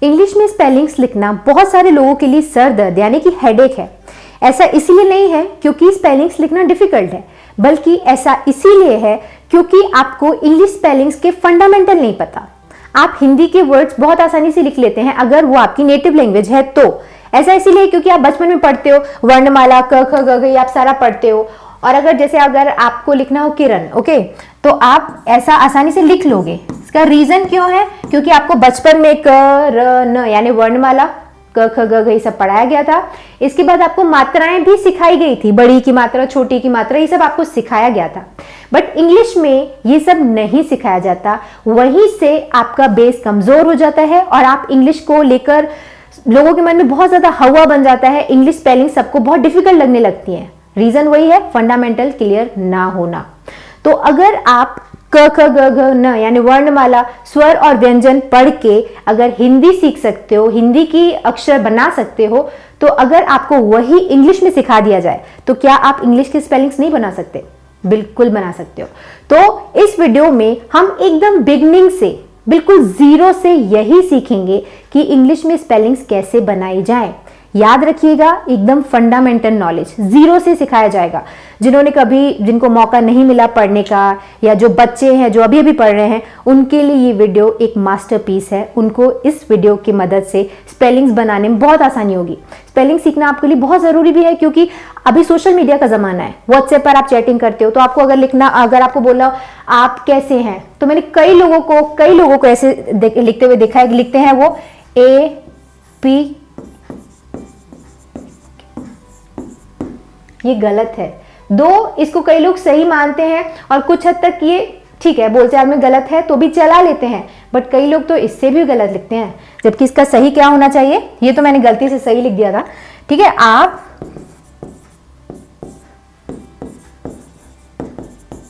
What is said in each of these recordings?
English में spellings लिखना बहुत सारे लोगों के लिए सर दर्द यानी कि हेडेक है। ऐसा इसीलिए नहीं है क्योंकि स्पेलिंग्स लिखना डिफिकल्ट है, बल्कि ऐसा इसीलिए है क्योंकि आपको इंग्लिश स्पेलिंग्स के फंडामेंटल नहीं पता। आप हिंदी के वर्ड्स बहुत आसानी से लिख लेते हैं अगर वो आपकी नेटिव लैंग्वेज है तो। ऐसा इसीलिए क्योंकि आप बचपन में पढ़ते हो, वर्णमाला क ख ग घ आप सारा पढ़ते हो। और अगर आपको लिखना हो किरण, ओके, तो आप ऐसा आसानी से लिख लोगे। इसका रीजन क्यों है? क्योंकि आपको बचपन में क र न यानी वर्णमाला क ख ग घ सब पढ़ाया गया था। इसके बाद आपको मात्राएं भी सिखाई गई थी, बड़ी की मात्रा, छोटी की मात्रा, ये सब आपको सिखाया गया था। बट इंग्लिश में ये सब नहीं सिखाया जाता, वहीं से आपका बेस कमजोर हो जाता है और आप इंग्लिश को लेकर लोगों के मन में बहुत ज्यादा हवा बन जाता है। इंग्लिश स्पेलिंग सबको बहुत डिफिकल्ट लगने लगती है। रीजन वही है, फंडामेंटल क्लियर ना होना। तो अगर आप क ख ग घ न यानी वर्णमाला, स्वर और व्यंजन पढ़ के अगर हिंदी सीख सकते हो, हिंदी की अक्षर बना सकते हो, तो अगर आपको वही इंग्लिश में सिखा दिया जाए तो क्या आप इंग्लिश के स्पेलिंग्स नहीं बना सकते? बिल्कुल बना सकते हो। तो इस वीडियो में हम एकदम बिगनिंग से, बिल्कुल जीरो से यही सीखेंगे कि इंग्लिश में स्पेलिंग्स कैसे बनाई जाएं। याद रखिएगा, एकदम फंडामेंटल नॉलेज जीरो से सिखाया जाएगा। जिनको मौका नहीं मिला पढ़ने का, या जो बच्चे हैं जो अभी अभी पढ़ रहे हैं, उनके लिए ये वीडियो एक मास्टरपीस है। उनको इस वीडियो की मदद से स्पेलिंग्स बनाने में बहुत आसानी होगी। स्पेलिंग सीखना आपके लिए बहुत जरूरी भी है क्योंकि अभी सोशल मीडिया का जमाना है। व्हाट्सएप पर आप चैटिंग करते हो तो आपको अगर आपको बोला आप कैसे हैं, तो मैंने कई लोगों को ऐसे लिखते हुए देखा है। लिखते हैं वो AP, ये गलत है। इसको कई लोग सही मानते हैं और कुछ हद तक ये ठीक है, बोलचाल में गलत है तो भी चला लेते हैं, बट कई लोग तो इससे भी गलत लिखते हैं। जबकि इसका सही क्या होना चाहिए, ये तो मैंने गलती से सही लिख दिया था। ठीक है, आप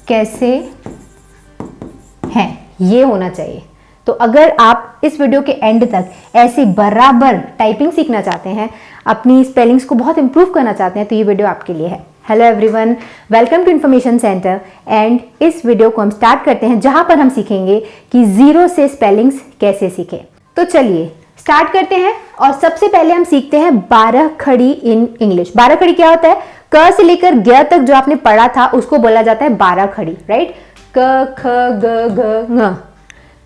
कैसे हैं, ये होना चाहिए। तो अगर आप इस वीडियो के एंड तक ऐसे बराबर टाइपिंग सीखना चाहते हैं, अपनी स्पेलिंग्स को बहुत इंप्रूव करना चाहते हैं, तो ये वीडियो आपके लिए है। Hello everyone, welcome to information centre. And इस वीडियो को हम स्टार्ट करते हैं जहां पर हम सीखेंगे कि जीरो से स्पेलिंग्स कैसे सीखें। तो चलिए स्टार्ट करते हैं। और सबसे पहले हम सीखते हैं 12 खड़ी इन इंग्लिश। 12 खड़ी क्या होता है? क से लेकर ग तक जो आपने पढ़ा था उसको बोला जाता है 12 खड़ी, राइट? क ख ग घ ङ,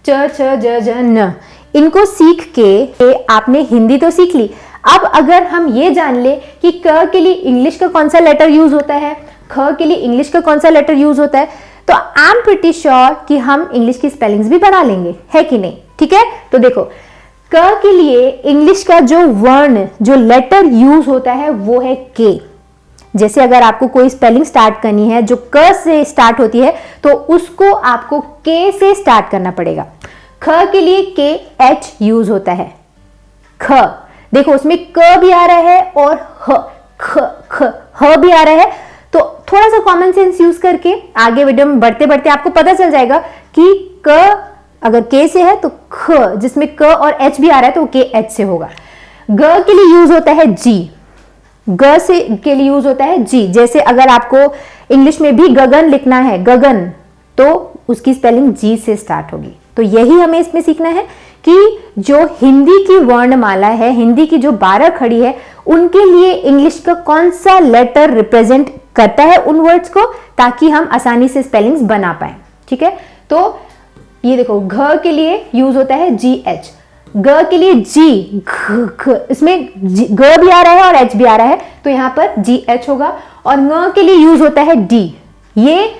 च छ ज ज न। इनको सीख के आपने हिंदी तो सीख ली। अब अगर हम ये जान ले कि क के लिए इंग्लिश का कौन सा लेटर यूज होता है, ख के लिए इंग्लिश का कौन सा लेटर यूज होता है, तो आई एम प्रिटी श्योर कि हम इंग्लिश की स्पेलिंग्स भी बना लेंगे, है कि नहीं? ठीक है, तो देखो क के लिए इंग्लिश का जो वर्ण, जो लेटर यूज होता है वो है के। जैसे अगर आपको कोई स्पेलिंग स्टार्ट करनी है जो क से स्टार्ट होती है तो उसको आपको के से स्टार्ट करना पड़ेगा। ख के लिए के एच यूज होता है। ख देखो उसमें क भी आ रहा है और ह भी आ रहा है। तो थोड़ा सा कॉमन सेंस यूज करके आगे वीडियो में बढ़ते बढ़ते आपको पता चल जाएगा कि क अगर के से है तो ख, जिसमें क और एच भी आ रहा है तो के एच से होगा। ग के लिए यूज होता है जी। ग से के लिए यूज होता है जी। जैसे अगर आपको इंग्लिश में भी गगन लिखना है, गगन, तो उसकी स्पेलिंग जी से स्टार्ट होगी। तो यही हमें इसमें सीखना है कि जो हिंदी की वर्णमाला है, हिंदी की जो 12 खड़ी है, उनके लिए इंग्लिश का कौन सा लेटर रिप्रेजेंट करता है उन वर्ड्स को, ताकि हम आसानी से स्पेलिंग्स बना पाए। ठीक है, तो ये देखो घ के लिए यूज होता है जी एच, ग के लिए जी, इसमें ग भी आ रहा है और एच भी आ रहा है तो यहां पर जी एच होगा। और ङ के लिए यूज होता है डी। ये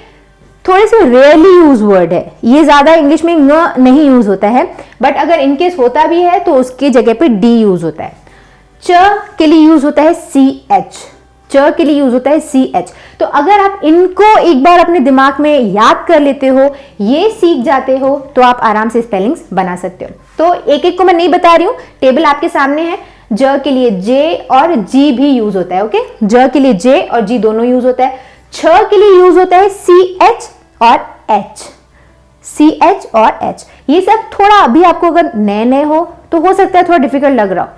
थोड़े से रेयरली यूज वर्ड है, ये ज्यादा इंग्लिश में ङ नहीं यूज होता है, बट अगर इनकेस होता भी है तो उसकी जगह पे डी यूज होता है। च के लिए यूज होता है सी एच, च के लिए यूज होता है सी एच। तो अगर आप इनको एक बार अपने दिमाग में याद कर लेते हो, ये सीख जाते हो, तो आप आराम से स्पेलिंग्स बना सकते हो। तो एक एक को मैं नहीं बता रही हूं, टेबल आपके सामने है। ज के लिए जे और जी भी यूज होता है, ओके? ज के लिए जे और जी दोनों यूज होता है। छ के लिए यूज होता है सी एच और एच, सी एच और एच। ये सब थोड़ा अभी आपको अगर नए नए हो तो हो सकता है थोड़ा डिफिकल्ट लग रहा हो।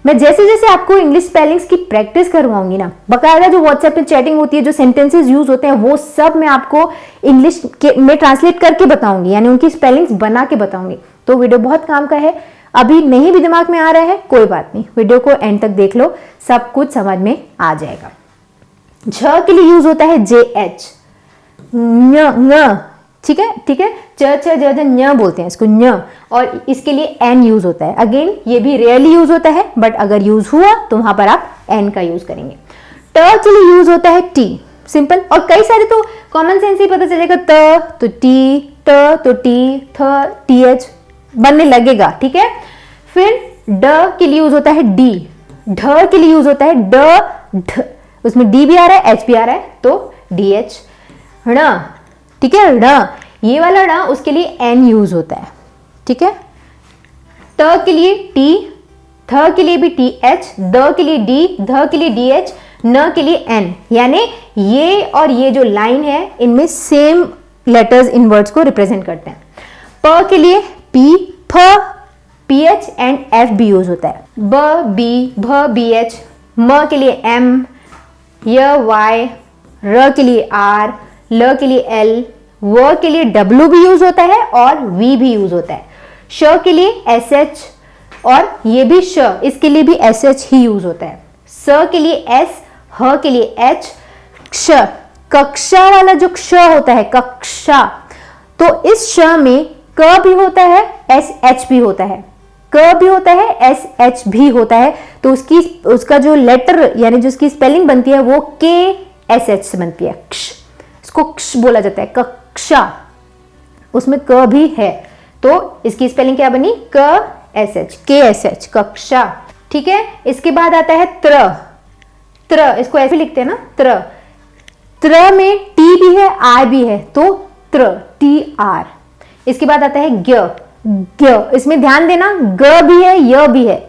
मैं जैसे जैसे आपको इंग्लिश स्पेलिंग्स की प्रैक्टिस करवाऊंगी ना, बकायदा जो व्हाट्सएप पे चैटिंग होती है, जो सेंटेंसेस यूज होते हैं, वो सब मैं आपको इंग्लिश में ट्रांसलेट करके बताऊंगी, यानी उनकी स्पेलिंग्स बना के बताऊंगी। तो वीडियो बहुत काम का है। अभी नहीं भी दिमाग में आ रहा है कोई बात नहीं, वीडियो को एंड तक देख लो, सब कुछ समझ में आ जाएगा। झ के लिए यूज होता है JH, न, ठीक है, ठीक है, च छ ज ञ बोलते हैं इसको, ञ, और इसके लिए N यूज होता है। अगेन ये भी रेयरली यूज होता है, बट अगर यूज हुआ तो वहां पर आप N का यूज करेंगे। ट के लिए यूज होता है T, सिंपल, और कई सारे तो कॉमन सेंस ही पता चलेगा, त तो T, ट तो T, थ TH बनने लगेगा, ठीक है। फिर ड के लिए यूज होता है D, ढ के लिए यूज होता है ड, ढ, उसमें D भी आ रहा है H भी आ रहा है तो DH। ण, ठीक है, ण, ये वाला ण उसके लिए N यूज होता है, ठीक है। त के लिए T, थ के लिए भी TH, द के लिए D, ध के लिए DH, न के लिए N, यानी ये और ये जो लाइन है इनमें सेम लेटर्स इन वर्ड्स को रिप्रेजेंट करते हैं। प के लिए P, फ, PH एंड F भी यूज होता है। ब, B, भ, BH, म के लिए M, य, Y, र के लिए R, ल के लिए L, व के लिए W भी यूज होता है और V भी यूज होता है। श के लिए SH और ये भी श, इसके लिए भी SH ही यूज होता है। स के लिए S, ह के लिए H, क्ष, कक्षा वाला जो क्ष होता है, कक्षा, तो इस श में क भी होता है, SH भी होता है, क भी होता है, SH भी होता है, तो उसका जो लेटर यानी जो उसकी स्पेलिंग बनती है वो KSH से बनती है, क्ष, इसको क्ष बोला जाता है, कक्षा, उसमें क भी है, तो इसकी स्पेलिंग क्या बनी, KSH, KSH, कक्षा, ठीक है। इसके बाद आता है त्र, त्र, इसको ऐसे लिखते हैं ना, त्र, त्र में T भी है R भी है तो त्र, TR। इसके बाद आता है ज्ञ, ज्ञ, इसमें ध्यान देना ग भी है य भी है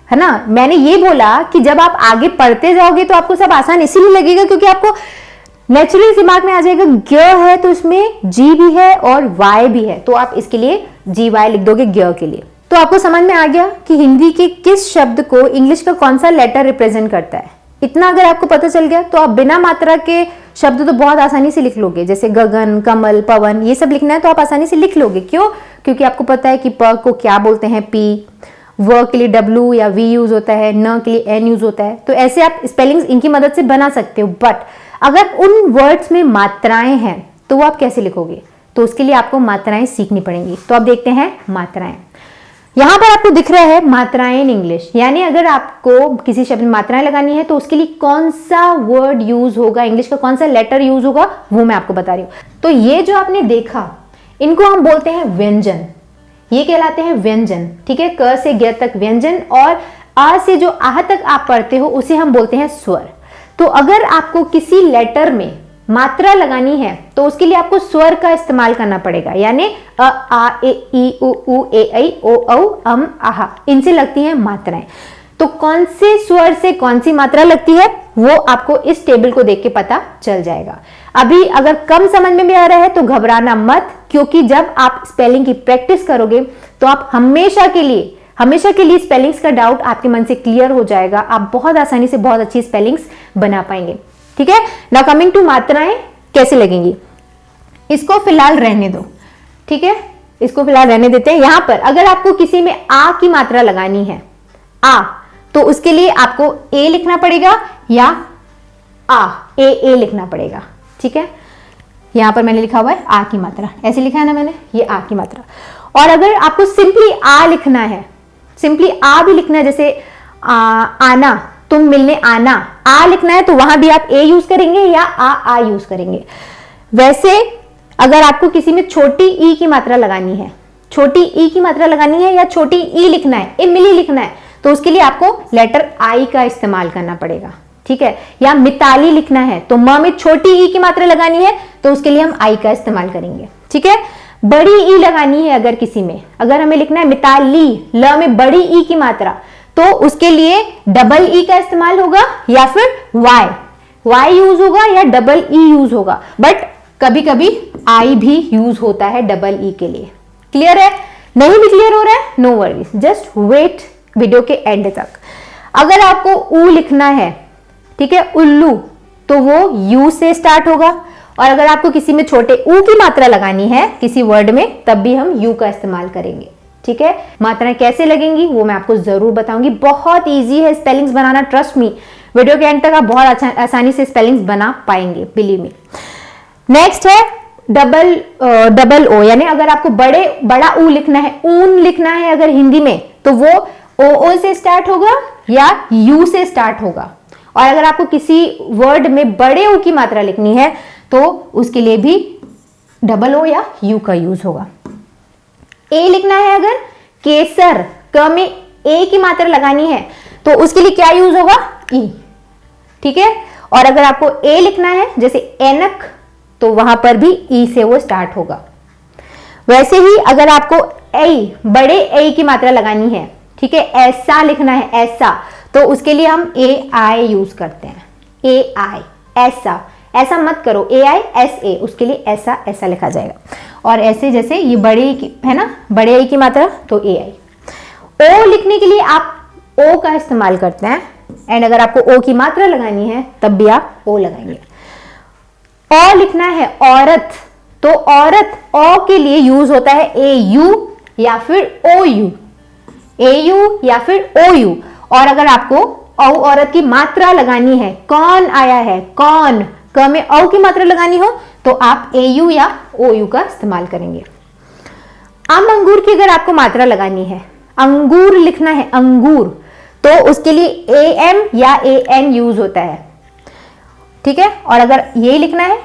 ना। मैंने ये बोला कि जब आप आगे पढ़ते जाओगे तो आपको सब आसान इसीलिए लगेगा क्योंकि आपको नेचुरली दिमाग में आ जाएगा, ज्ञ है तो इसमें G भी है और Y भी है, तो आप इसके लिए GY लिख दोगे ज्ञ के लिए। तो आपको समझ में आ गया कि हिंदी के किस शब्द को इंग्लिश का कौन सा लेटर रिप्रेजेंट करता है। इतना अगर आपको पता चल गया तो आप बिना मात्रा के शब्द तो बहुत आसानी से लिख लोगे, जैसे गगन, कमल, पवन, ये सब लिखना है तो आप आसानी से लिख लोगे। क्यों? क्योंकि आपको पता है कि प को क्या बोलते हैं, P, व के लिए W या V यूज होता है, न के लिए N यूज होता है, तो ऐसे आप स्पेलिंग्स इनकी मदद से बना सकते हो। बट अगर उन वर्ड्स में मात्राएं हैं तो वो आप कैसे लिखोगे, तो उसके लिए आपको मात्राएं सीखनी पड़ेंगी। तो अब देखते हैं मात्राएं। यहां पर आपको दिख रहा है मात्राएं इन इंग्लिश, यानी अगर आपको किसी शब्द में मात्राएं लगानी है तो उसके लिए कौन सा वर्ड यूज होगा, इंग्लिश का कौन सा लेटर यूज होगा, वो मैं आपको बता रही हूं। तो ये जो आपने देखा इनको हम बोलते हैं व्यंजन, ये कहलाते हैं व्यंजन, ठीक है। क से ज्ञ तक व्यंजन और आ से जो आह तक आप पढ़ते हो उसे हम बोलते हैं स्वर। तो अगर आपको किसी लेटर में मात्रा लगानी है तो उसके लिए आपको स्वर का इस्तेमाल करना पड़ेगा, यानी अ, आ, ए, ई, उ, ए, ऐ, ओ, औ, अम, आहा, इनसे लगती हैं मात्राएं। तो कौन से स्वर से कौन सी मात्रा लगती है वो आपको इस टेबल को देख के पता चल जाएगा। अभी अगर कम समझ में भी आ रहा है तो घबराना मत, क्योंकि जब आप स्पेलिंग की प्रैक्टिस करोगे तो आप हमेशा के लिए स्पेलिंग्स का डाउट आपके मन से क्लियर हो जाएगा। आप बहुत आसानी से बहुत अच्छी स्पेलिंग्स बना पाएंगे, ठीक है। नाउ कमिंग टू मात्राएं कैसे लगेंगी, इसको फिलहाल रहने दो, ठीक है, इसको फिलहाल रहने देते हैं। यहां पर अगर आपको किसी में आ की मात्रा लगानी है, आ, तो उसके लिए आपको ए लिखना पड़ेगा या आ, ए लिखना पड़ेगा, ठीक है। यहां पर मैंने लिखा हुआ है आ की मात्रा, ऐसे लिखा है ना मैंने, ये आ की मात्रा। और अगर आपको सिंपली आ लिखना है, सिंपली आ भी लिखना है, जैसे आना, तुम मिलने आना, आ लिखना है तो वहां भी आप ए यूज करेंगे या आ यूज करेंगे। वैसे अगर आपको किसी में छोटी ई की मात्रा लगानी है, छोटी ई की मात्रा लगानी है या छोटी ई लिखना है, इमली लिखना है, तो उसके लिए आपको लेटर आई का इस्तेमाल करना पड़ेगा, ठीक है। या मिताली लिखना है तो म में छोटी ई की मात्रा लगानी है तो उसके लिए हम आई का इस्तेमाल करेंगे, ठीक है। बड़ी ई लगानी है अगर किसी में, अगर हमें लिखना है मिताली, ल में बड़ी ई की मात्रा, तो उसके लिए डबल ई का इस्तेमाल होगा या फिर वाई यूज होगा या डबल ई यूज होगा। बट कभी कभी आई भी यूज होता है डबल ई के लिए। क्लियर है? नहीं भी क्लियर हो रहा है, no worries, just wait video के एंड तक। अगर आपको ऊ लिखना है, ठीक है, उल्लू, तो वो यू से स्टार्ट होगा। और अगर आपको किसी में छोटे ऊ की मात्रा लगानी है किसी वर्ड में, तब भी हम यू का इस्तेमाल करेंगे, ठीक है। मात्राएं कैसे लगेंगी वो मैं आपको जरूर बताऊंगी। बहुत इजी है स्पेलिंग्स बनाना, ट्रस्ट मी। वीडियो के एंड तक आप बहुत आसानी से स्पेलिंग्स बना पाएंगे, बिलीव मी। नेक्स्ट है डबल ओ, यानी अगर आपको बड़ा ऊ लिखना है, ऊन लिखना है अगर हिंदी में, तो वो ओ से स्टार्ट होगा या यू से स्टार्ट होगा। और अगर आपको किसी वर्ड में बड़े ऊ की मात्रा लिखनी है तो उसके लिए भी डबल ओ या यू का यूज होगा। ए लिखना है अगर, केसर, क में ए की मात्रा लगानी है तो उसके लिए क्या यूज होगा, ई, ठीक है। और अगर आपको ए लिखना है जैसे एनक, तो वहां पर भी ई से वो स्टार्ट होगा। वैसे ही अगर आपको ए, बड़े ए की मात्रा लगानी है, ठीक है, ऐसा लिखना है ऐसा, तो उसके लिए हम ए आई यूज करते हैं। ए आई, ऐसा मत करो, ए आई एस ए, उसके लिए ऐसा लिखा जाएगा। और ऐसे जैसे ये बड़े है ना, बड़े आई की मात्रा, तो ए आई। ओ लिखने के लिए आप ओ का इस्तेमाल करते हैं, एंड अगर आपको ओ की मात्रा लगानी है तब भी आप ओ लगाएंगे। ओ लिखना है औरत, तो औरत ओ के लिए यूज होता है ए यू या फिर ओ यू, ए यू या फिर ओ यू। और अगर आपको औरत की मात्रा लगानी है, कौन आया है, कौन, क में औ की मात्रा लगानी हो तो आप ए यू या ओ यू का इस्तेमाल करेंगे। अंगूर की अगर आपको मात्रा लगानी है, अंगूर लिखना है अंगूर, तो उसके लिए ए एम या ए एन यूज होता है, ठीक है। और अगर ये लिखना है,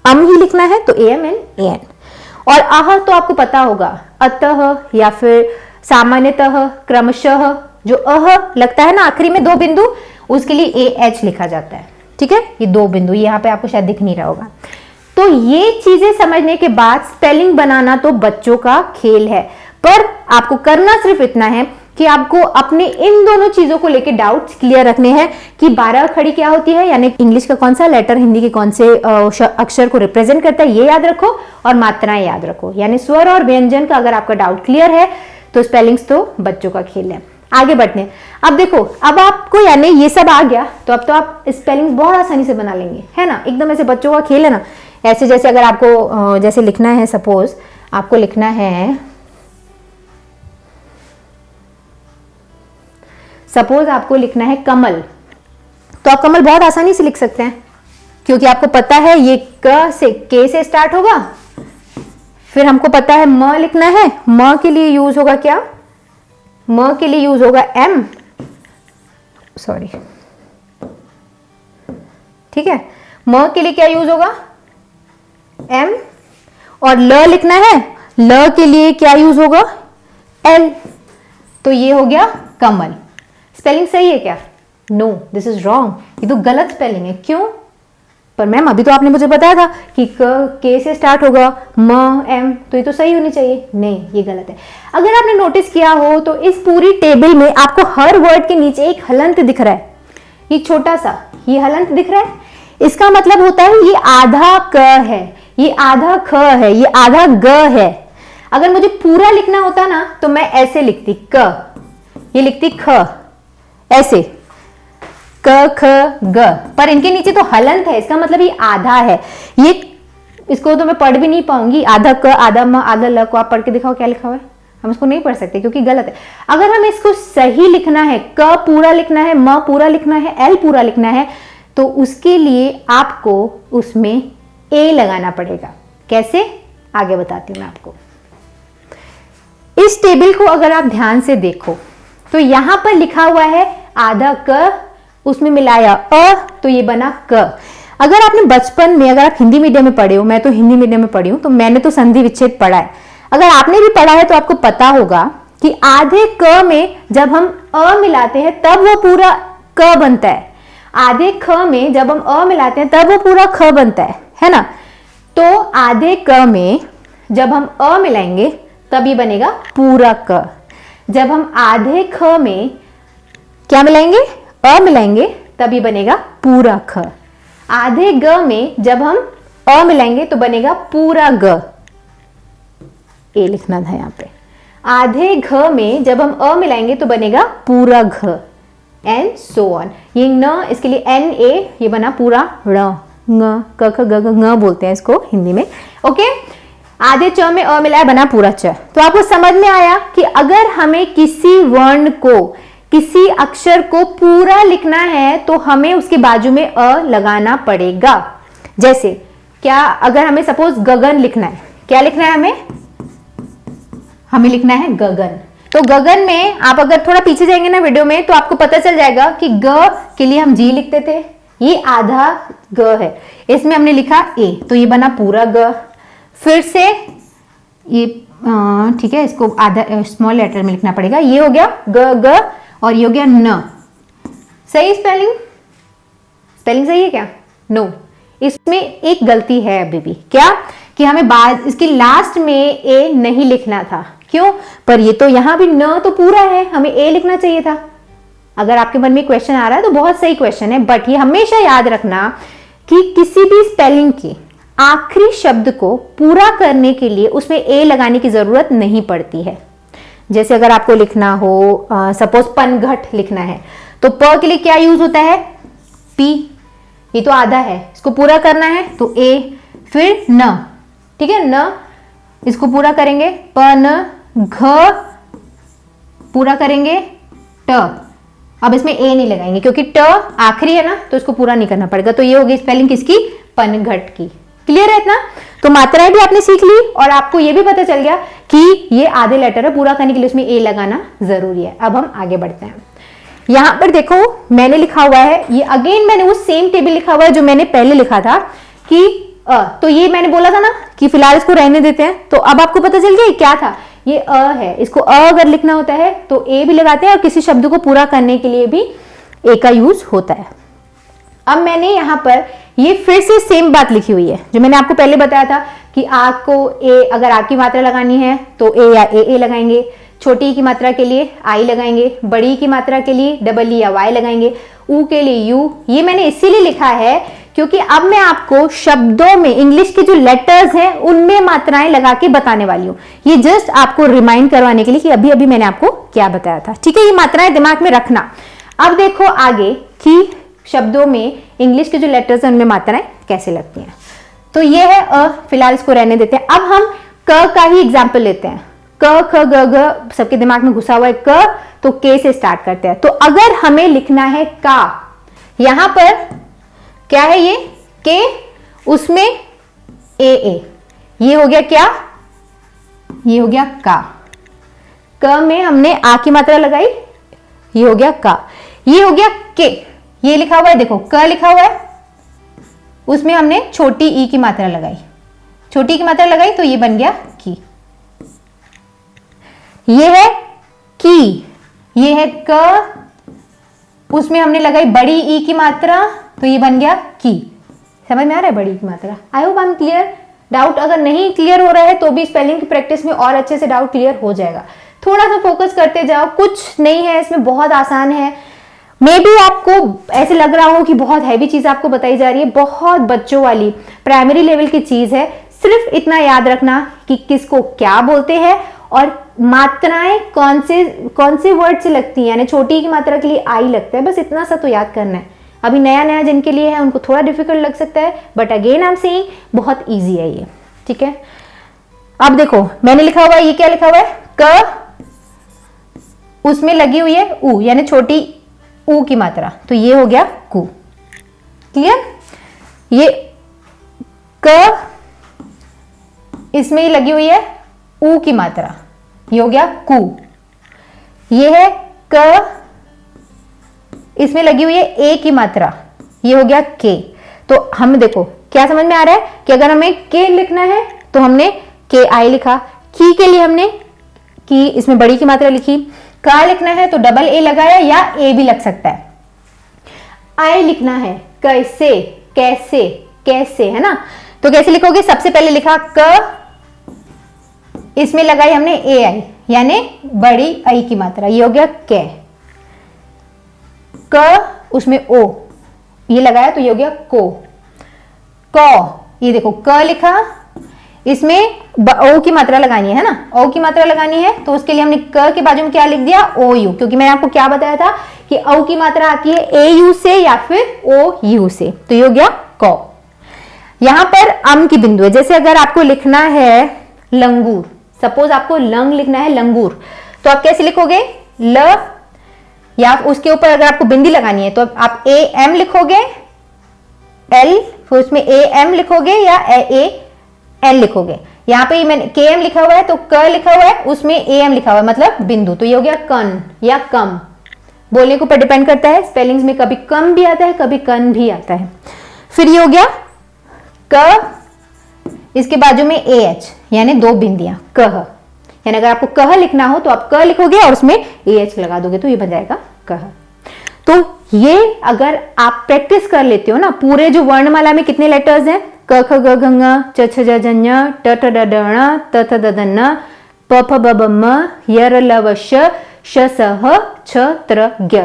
ही लिखना है, तो A M N A N. और आह तो आपको पता होगा, अतः या फिर सामान्यतः, क्रमशः, जो लगता है ना आखिरी में 2 बिंदु, उसके लिए ए एच लिखा जाता है, ठीक है। ये 2 बिंदु यहाँ पे आपको शायद दिख नहीं रहा होगा। तो ये चीजें समझने के बाद स्पेलिंग बनाना तो बच्चों का खेल है, पर आपको करना सिर्फ इतना है कि आपको अपने इन दोनों चीजों को लेकर डाउट्स क्लियर रखने हैं कि 12 खड़ी क्या होती है, यानी इंग्लिश का कौन सा लेटर हिंदी के कौन से अक्षर को रिप्रेजेंट करता है, ये याद रखो, और मात्राएं याद रखो, यानी स्वर और व्यंजन का अगर आपका डाउट क्लियर है तो स्पेलिंग्स तो बच्चों का खेल है। आगे बढ़ते हैं। अब देखो, अब आपको यानी ये सब आ गया तो अब तो आप स्पेलिंग्स बहुत आसानी से बना लेंगे, है ना, एकदम ऐसे बच्चों का खेल है ना। ऐसे जैसे अगर आपको जैसे लिखना है, सपोज आपको लिखना है, कमल, तो आप कमल बहुत आसानी से लिख सकते हैं, क्योंकि आपको पता है ये क से, के से स्टार्ट होगा। फिर हमको पता है म लिखना है, म के लिए यूज होगा क्या, म के लिए यूज होगा एम, सॉरी, ठीक है, म के लिए क्या यूज होगा, एम। और ल लिखना है, ल के लिए क्या यूज होगा, एल। तो ये हो गया कमल। स्पेलिंग सही है क्या, नो, दिस इज रॉन्ग, ये तो गलत स्पेलिंग है। क्यों, पर मैम अभी तो आपने मुझे बताया था कि के से स्टार्ट होगा, म एम, तो ये तो सही होनी चाहिए। नहीं, ये गलत है। अगर आपने नोटिस किया हो तो इस पूरी टेबल में आपको हर वर्ड के नीचे एक हलंत दिख रहा है, ये छोटा सा, ये हलंत दिख रहा है, इसका मतलब होता है ये आधा क है, ये आधा ख है, ये आधा ग है। अगर मुझे पूरा लिखना होता ना तो मैं ऐसे लिखती क, ये लिखती ख, ऐसे क ख ग, पर इनके नीचे तो हलंत है, इसका मतलब ये आधा है। ये इसको तो मैं पढ़ भी नहीं पाऊंगी, आधा क, आधा म, आधा ल को आप पढ़ के दिखाओ क्या लिखा हुआ है, हम इसको नहीं पढ़ सकते क्योंकि गलत है। अगर हम इसको सही लिखना है, क पूरा लिखना है, म पूरा लिखना है, एल पूरा लिखना है, तो उसके लिए आपको उसमें ए लगाना पड़ेगा। कैसे, आगे बताती हूं मैं आपको। इस टेबल को अगर आप ध्यान से देखो तो यहां पर लिखा हुआ है आधा क, उसमें मिलाया अ, तो ये बना क। अगर आपने बचपन में, अगर आप हिंदी मीडियम में पढ़े हो, मैं तो हिंदी मीडियम में पढ़ी हूं, तो मैंने तो संधि विच्छेद पढ़ा है। अगर आपने भी पढ़ा है तो आपको पता होगा कि आधे क में जब हम अ मिलाते हैं तब वो पूरा क बनता है, आधे ख में जब हम अ मिलाते हैं तब वो पूरा ख बनता है ना। तो आधे क में जब हम अ मिलाएंगे तब ये बनेगा पूरा क। जब हम आधे ख में क्या मिलाएंगे, अ मिलाएंगे, तब ये बनेगा पूरा ख। आधे ग में जब हम अ मिलाएंगे तो बनेगा पूरा ग, ए लिखना था यहाँ पे। आधे घ में जब हम अ मिलाएंगे तो बनेगा पूरा घ, एंड सो ऑन। ये न, इसके लिए एन ए, ये बना पूरा ण, ङ, क ख ग घ, ङ बोलते हैं इसको हिंदी में। ओके, आधे च में अ मिलाया बना पूरा च। तो आपको समझ में आया कि अगर हमें किसी वर्ण को, किसी अक्षर को पूरा लिखना है तो हमें उसके बाजू में अ लगाना पड़ेगा। जैसे क्या, अगर हमें सपोज गगन लिखना है, क्या लिखना है हमें लिखना है गगन। तो गगन में आप अगर थोड़ा पीछे जाएंगे ना वीडियो में तो आपको पता चल जाएगा कि ग के लिए हम जी लिखते थे, ये आधा ग है, इसमें हमने लिखा ए, तो ये बना पूरा ग। फिर से ये ठीक है, इसको आधा स्मॉल लेटर में लिखना पड़ेगा, ये हो गया ग ग, और ये हो गया न। सही स्पेलिंग? स्पेलिंग सही है क्या? नो, इसमें एक गलती है अभी भी। क्या? कि हमें बाद इसकी लास्ट में ए नहीं लिखना था। क्यों? पर ये तो यहां भी न तो पूरा है, हमें ए लिखना चाहिए था। अगर आपके मन में क्वेश्चन आ रहा है तो बहुत सही क्वेश्चन है, बट ये हमेशा याद रखना कि किसी भी स्पेलिंग के आखिरी शब्द को पूरा करने के लिए उसमें ए लगाने की जरूरत नहीं पड़ती है। जैसे अगर आपको लिखना हो सपोज पनघट लिखना है तो प के लिए क्या यूज होता है? पी, ये तो आधा है, इसको पूरा करना है तो ए, फिर न, ठीक है, न, इसको पूरा करेंगे प न, घ पूरा करेंगे ट। अब इसमें ए नहीं लगाएंगे क्योंकि ट आखिरी है ना, तो इसको पूरा नहीं करना पड़ेगा। तो ये होगी स्पेलिंग किसकी? पनघट की। क्लियर है इतना? तो मात्राएं भी आपने सीख ली और आपको ये भी पता चल गया कि ये आधे लेटर है, पूरा करने के लिए उसमें ए लगाना जरूरी है। अब हम आगे बढ़ते हैं। यहां पर देखो मैंने लिखा हुआ है, ये अगेन मैंने वो सेम टेबल लिखा हुआ है जो मैंने पहले लिखा था कि तो ये मैंने बोला था ना कि फिलहाल इसको रहने देते हैं। तो अब आपको पता चल गया क्या था? ये अ है, इसको अ अगर लिखना होता है तो ए भी लगाते हैं और किसी शब्द को पूरा करने के लिए भी ए का यूज होता है। अब मैंने यहां पर ये फिर से सेम बात लिखी हुई है जो मैंने आपको पहले बताया था कि आ को ए, अगर आ की मात्रा लगानी है तो ए या ए लगाएंगे, छोटी की मात्रा के लिए आई लगाएंगे, बड़ी की मात्रा के लिए डबल ई या वाई लगाएंगे, ऊ के लिए यू। ये मैंने इसीलिए लिखा है क्योंकि अब मैं आपको शब्दों में इंग्लिश के जो लेटर्स हैं उनमें मात्राएं लगा के बताने वाली हूं। ये जस्ट आपको रिमाइंड करवाने के लिए कि अभी अभी मैंने आपको क्या बताया था। ठीक है, ये मात्राएं दिमाग में रखना। अब देखो आगे कि शब्दों में इंग्लिश के जो लेटर्स हैं उनमें मात्राएं कैसे लगती हैं। तो ये है अ, फिलहाल इसको रहने देते हैं। अब हम क का ही एग्जाम्पल लेते हैं। क ख ग घ सबके दिमाग में घुसा हुआ है क, तो के से स्टार्ट करते हैं। तो अगर हमें लिखना है का, यहां पर क्या है ये के, उसमें ए, ये हो गया क्या? ये हो गया का। क में हमने आ की मात्रा लगाई, ये हो गया का। ये हो गया के, ये लिखा हुआ है देखो क लिखा हुआ है, उसमें हमने छोटी ई की मात्रा लगाई, छोटी ई की मात्रा लगाई तो ये बन गया की। ये है की, ये है क, उसमें हमने लगाई बड़ी ई की मात्रा तो ये बन गया की। समझ में आ रहा है बड़ी की मात्रा? I hope I am clear. Doubt अगर नहीं क्लियर हो रहा है तो भी स्पेलिंग की प्रैक्टिस में और अच्छे से डाउट क्लियर हो जाएगा। थोड़ा सा फोकस करते जाओ, कुछ नहीं है इसमें, बहुत आसान है। मे बी आपको ऐसे लग रहा हो कि बहुत हैवी चीज आपको बताई जा रही है, बहुत बच्चों वाली प्राइमरी लेवल की चीज है। सिर्फ इतना याद रखना कि किसको क्या बोलते हैं और मात्राएं कौन से वर्ड से लगती हैं। यानी छोटी की मात्रा के लिए आई लगता है, बस इतना सा तो याद करना है। अभी नया नया जिनके लिए है उनको थोड़ा डिफिकल्ट लग सकता है, but again I am saying बहुत इजी है ये। ठीक है, अब देखो मैंने लिखा हुआ है, ये क्या लिखा हुआ है? क, उसमें लगी हुई है ऊ, यानी छोटी ऊ की मात्रा, तो ये हो गया कु। क्लियर? ये क, इसमें लगी हुई है ऊ की मात्रा, ये हो गया कु। ये है क, इसमें लगी हुई है ए की मात्रा, ये हो गया के। तो हम देखो क्या समझ में आ रहा है कि अगर हमें के लिखना है तो हमने के आई लिखा, की के लिए हमने की, इसमें बड़ी की मात्रा लिखी। का लिखना है तो डबल ए लगाया या ए भी लग सकता है। आई लिखना है कैसे, कैसे, कैसे, है ना? तो कैसे लिखोगे? सबसे पहले लिखा क, इसमें लगाई हमने ए आई यानी बड़ी आई की मात्रा, ये हो गया कै। क, उसमें ओ, ये लगाया तो ये हो गया को। क, ये देखो क लिखा, इसमें ओ की मात्रा लगानी है ना, ओ की मात्रा लगानी है तो उसके लिए हमने क के बाजू में क्या लिख दिया? ओ यू, क्योंकि मैंने आपको क्या बताया था कि ओ की मात्रा आती है ए यू से या फिर ओ यू से, तो ये हो गया क। यहां पर अम की बिंदु है। जैसे अगर आपको लिखना है लंगूर। सपोज आपको लंग लिखना है, लंगूर, तो आप कैसे लिखोगे? ल, या उसके ऊपर अगर आपको बिंदी लगानी है तो आप ए एम लिखोगे, एल, फिर उसमें ए एम लिखोगे या ए एल लिखोगे। यहाँ पे मैंने के एम लिखा हुआ है तो क लिखा हुआ है, उसमें ए एम लिखा हुआ है, मतलब बिंदु। तो ये हो गया कन या कम। बोलने के ऊपर डिपेंड करता है, स्पेलिंग्स में कभी कम भी आता है, कभी कन भी आता है। फिर ये हो गया क, इसके बाजू में ए एच, यानी दो बिंदियां, कह। यानी अगर आपको कह लिखना हो तो आप क लिखोगे और उसमें ए एच लगा दोगे तो ये बन जाएगा कह। तो ये अगर आप प्रैक्टिस कर लेते हो ना, पूरे जो वर्णमाला में कितने लेटर्स हैं, क ख ग घ ङ, च छ ज झ ञ, ट ठ ड ढ ण, त थ द ध न, प फ ब ब म, य र ल व श, श स ह, छ त्र ज्ञ।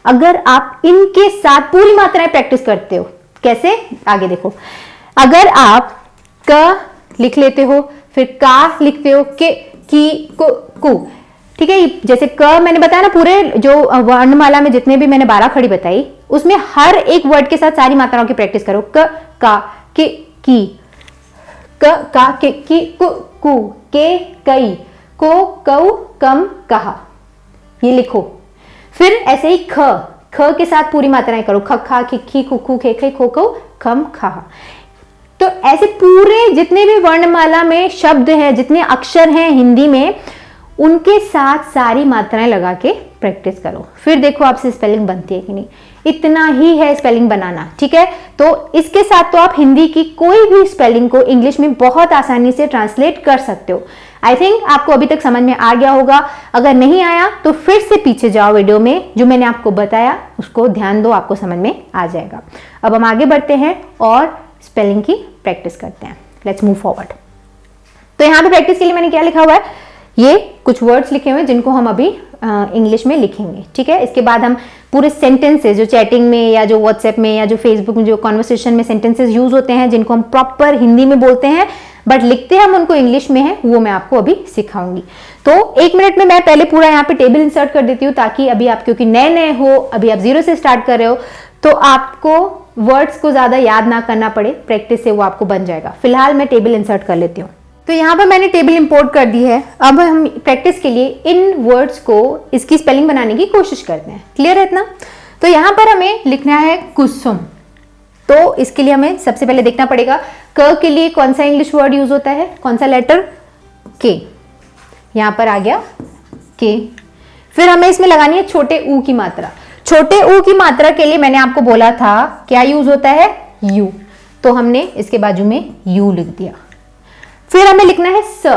अगर आप इनके साथ पूरी मात्राएं प्रैक्टिस करते हो, कैसे? आगे देखो। अगर आप क लिख लेते हो, फिर का लिखते हो, के, की, कु, ठीक है। जैसे क मैंने बताया ना, पूरे जो वर्णमाला में जितने भी मैंने 12 खड़ी बताई, उसमें हर एक वर्ड के साथ सारी मात्राओं की प्रैक्टिस करो। क, का, के, की, क, का, के, की, कु, के, कई, को, कऊ, कम, कहा, ये लिखो। फिर ऐसे ही ख के साथ पूरी मात्राएं करो। ख, खा, खिखी, खुखू, खेखे, खो, खो, खम, खहा। तो ऐसे पूरे जितने भी वर्णमाला में शब्द हैं, जितने अक्षर हैं हिंदी में, उनके साथ सारी मात्राएं लगा के प्रैक्टिस करो। फिर देखो आपसे स्पेलिंग बनती है कि नहीं। इतना ही है स्पेलिंग बनाना, ठीक है। तो इसके साथ तो आप हिंदी की कोई भी स्पेलिंग को इंग्लिश में बहुत आसानी से ट्रांसलेट कर सकते हो। आई थिंक आपको अभी तक समझ में आ गया होगा। अगर नहीं आया तो फिर से पीछे जाओ, वीडियो में जो मैंने आपको बताया उसको ध्यान दो, आपको समझ में आ जाएगा। अब हम आगे बढ़ते हैं और स्पेलिंग की प्रैक्टिस करते हैं। Let's move forward. तो यहाँ पे प्रैक्टिस के लिए मैंने क्या लिखा हुआ है, ये कुछ वर्ड्स लिखे हुए हैं जिनको हम अभी इंग्लिश में लिखेंगे, ठीक है। इसके बाद हम पूरे सेंटेंसेस जो चैटिंग में या जो व्हाट्सएप में या जो फेसबुक में जो कॉन्वर्सेशन में सेंटेंसेस यूज होते हैं, जिनको हम प्रॉपर हिंदी में बोलते हैं बट लिखते हम उनको इंग्लिश में है, वो मैं आपको अभी सिखाऊंगी। तो 1 मिनट में मैं पहले पूरा यहाँ पे टेबल इंसर्ट कर देती हूँ, ताकि अभी आप, क्योंकि नए नए हो, अभी आप 0 से स्टार्ट कर रहे हो, तो आपको वर्ड्स को ज्यादा याद ना करना पड़े, प्रैक्टिस से वो आपको बन जाएगा। फिलहाल मैं टेबल इंसर्ट कर लेती हूँ। तो यहाँ पर मैंने टेबल इंपोर्ट कर दी है। अब हम प्रैक्टिस के लिए इन वर्ड्स को, इसकी स्पेलिंग बनाने की कोशिश करते हैं। क्लियर है इतना? तो यहाँ पर हमें लिखना है कुसुम। तो इसके लिए हमें सबसे पहले देखना पड़ेगा क के लिए कौन सा इंग्लिश वर्ड यूज होता है, कौन सा लेटर, के। यहाँ पर आ गया के। फिर हमें इसमें लगानी है छोटे ऊ की मात्रा। छोटे ऊ की मात्रा के लिए मैंने आपको बोला था क्या यूज होता है, यू। तो हमने इसके बाजू में यू लिख दिया। फिर हमें लिखना है स।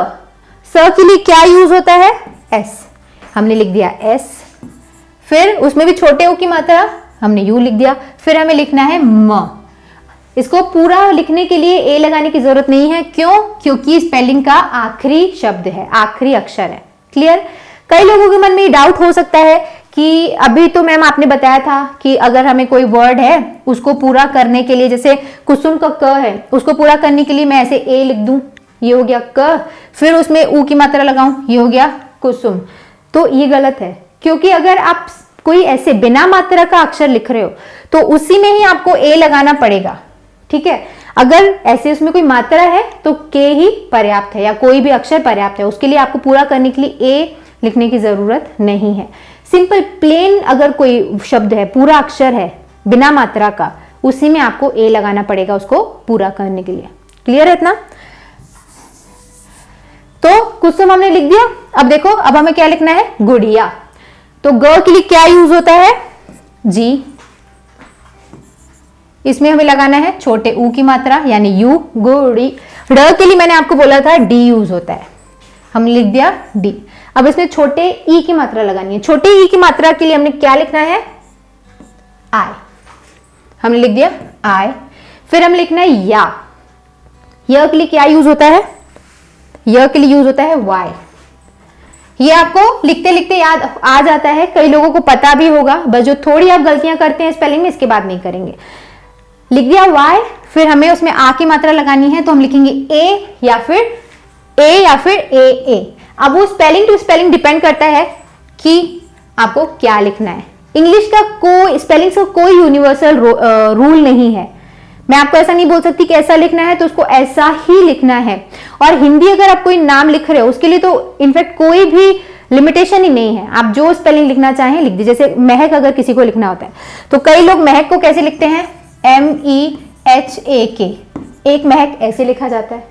स के लिए क्या यूज होता है, एस। हमने लिख दिया एस। फिर उसमें भी छोटे ऊ की मात्रा, हमने यू लिख दिया। फिर हमें लिखना है म। इसको पूरा लिखने के लिए ए लगाने की जरूरत नहीं है। क्यों? क्योंकि स्पेलिंग का आखिरी शब्द है, आखिरी अक्षर है। क्लियर? कई लोगों के मन में डाउट हो सकता है कि अभी तो मैम आपने बताया था कि अगर हमें कोई वर्ड है उसको पूरा करने के लिए, जैसे कुसुम का क है, उसको पूरा करने के लिए मैं ऐसे ए लिख दूं, ये हो गया क, फिर उसमें ऊ की मात्रा लगाऊं, ये हो गया कुसुम। तो ये गलत है, क्योंकि अगर आप कोई ऐसे बिना मात्रा का अक्षर लिख रहे हो तो उसी में ही आपको ए लगाना पड़ेगा, ठीक है। अगर ऐसे उसमें कोई मात्रा है तो के ही पर्याप्त है, या कोई भी अक्षर पर्याप्त है। उसके लिए आपको पूरा करने के लिए ए लिखने की जरूरत नहीं है। सिंपल प्लेन अगर कोई शब्द है, पूरा अक्षर है बिना मात्रा का, उसी में आपको ए लगाना पड़ेगा उसको पूरा करने के लिए। क्लियर है इतना? तो कुसुम हमने लिख दिया। अब देखो, अब हमें क्या लिखना है, गुड़िया। तो ग के लिए क्या यूज होता है, जी। इसमें हमें लगाना है छोटे ऊ की मात्रा यानी यू, गुड़ी। ड़ के लिए मैंने आपको बोला था डी यूज होता है, हमने लिख दिया डी। अब इसमें छोटे ई की मात्रा लगानी है। छोटे ई की मात्रा के लिए हमने क्या लिखना है, आई। हमने लिख दिया आई। फिर हम लिखना है या। य के लिए क्या यूज होता है, य के लिए यूज होता है वाई। ये आपको लिखते लिखते याद आ जाता है, कई लोगों को पता भी होगा, बस जो थोड़ी आप गलतियां करते हैं स्पेलिंग में, इसके बाद नहीं करेंगे। लिख दिया वाई। फिर हमें उसमें आ की मात्रा लगानी है, तो हम लिखेंगे ए या फिर ए। अब वो स्पेलिंग टू स्पेलिंग डिपेंड करता है कि आपको क्या लिखना है। इंग्लिश का कोई स्पेलिंग का कोई यूनिवर्सल रूल नहीं है। मैं आपको ऐसा नहीं बोल सकती कि ऐसा लिखना है तो उसको ऐसा ही लिखना है। और हिंदी अगर आप कोई नाम लिख रहे हो उसके लिए तो इनफैक्ट कोई भी लिमिटेशन ही नहीं है, आप जो स्पेलिंग लिखना चाहें लिख दीजिए। जैसे महक अगर किसी को लिखना होता है तो कई लोग महक को कैसे लिखते हैं, MEHAK, एक महक ऐसे लिखा जाता है,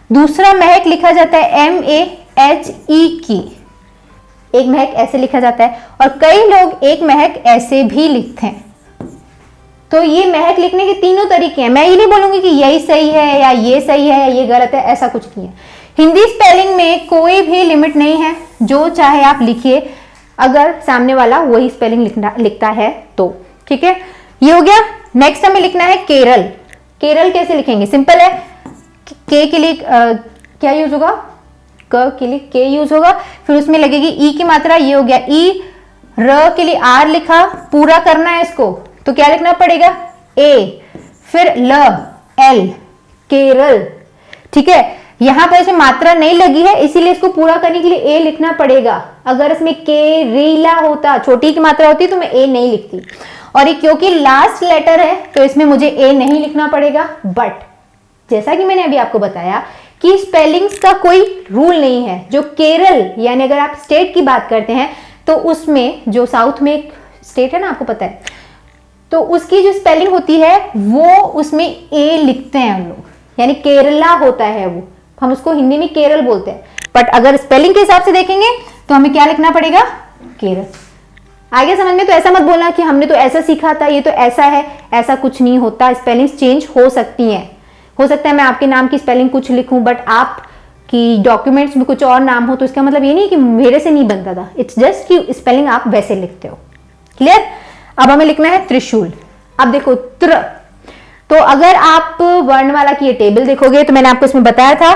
दूसरा महक लिखा जाता है MAHEK, एक महक ऐसे लिखा जाता है, और कई लोग एक महक ऐसे भी लिखते हैं। तो ये महक लिखने के तीनों तरीके हैं। मैं ये नहीं बोलूंगी कि यही सही है या ये सही है या ये गलत है, ऐसा कुछ नहीं है। हिंदी स्पेलिंग में कोई भी लिमिट नहीं है, जो चाहे आप लिखिए अगर सामने वाला वही स्पेलिंग लिखता है तो। ठीक है, ये हो गया। नेक्स्ट हमें लिखना है केरल। केरल कैसे लिखेंगे, सिंपल है। के के लिए क्या यूज होगा, क के लिए के यूज होगा, फिर उसमें लगेगी ई की मात्रा, ये हो गया ई। र के लिए आर लिखा, पूरा करना है इसको तो क्या लिखना पड़ेगा, ए, फिर ल एल, केरल। ठीक है, यहां पर इसमें मात्रा नहीं लगी है इसीलिए इसको पूरा करने के लिए ए लिखना पड़ेगा। अगर इसमें केरला होता, छोटी की मात्रा होती तो मैं ए नहीं लिखती, और ये क्योंकि लास्ट लेटर है तो इसमें मुझे ए नहीं लिखना पड़ेगा। बट जैसा कि मैंने अभी आपको बताया कि स्पेलिंग्स का कोई रूल नहीं है। जो केरल यानी अगर आप स्टेट की बात करते हैं तो उसमें जो साउथ में एक स्टेट है ना, आपको पता है, तो उसकी जो स्पेलिंग होती है वो उसमें ए लिखते हैं हम लोग, यानी केरला होता है वो, हम उसको हिंदी में केरल बोलते हैं। बट अगर स्पेलिंग के हिसाब से देखेंगे तो हमें क्या लिखना पड़ेगा, केरल। आगे समझ में, तो ऐसा मत बोलना कि हमने तो ऐसा सीखा था ये तो ऐसा है, ऐसा कुछ नहीं होता। स्पेलिंग्स चेंज हो सकती हैं, हो सकता है मैं आपके नाम की स्पेलिंग कुछ लिखूं बट आप कि डॉक्यूमेंट्स में कुछ और नाम हो, तो इसका मतलब ये नहीं कि मेरे से नहीं बनता था, इट्स जस्ट कि स्पेलिंग आप वैसे लिखते हो। क्लियर। अब हमें लिखना है त्रिशूल। अब देखो त्र, तो अगर आप वर्णमाला की ये टेबल देखोगे तो मैंने आपको इसमें बताया था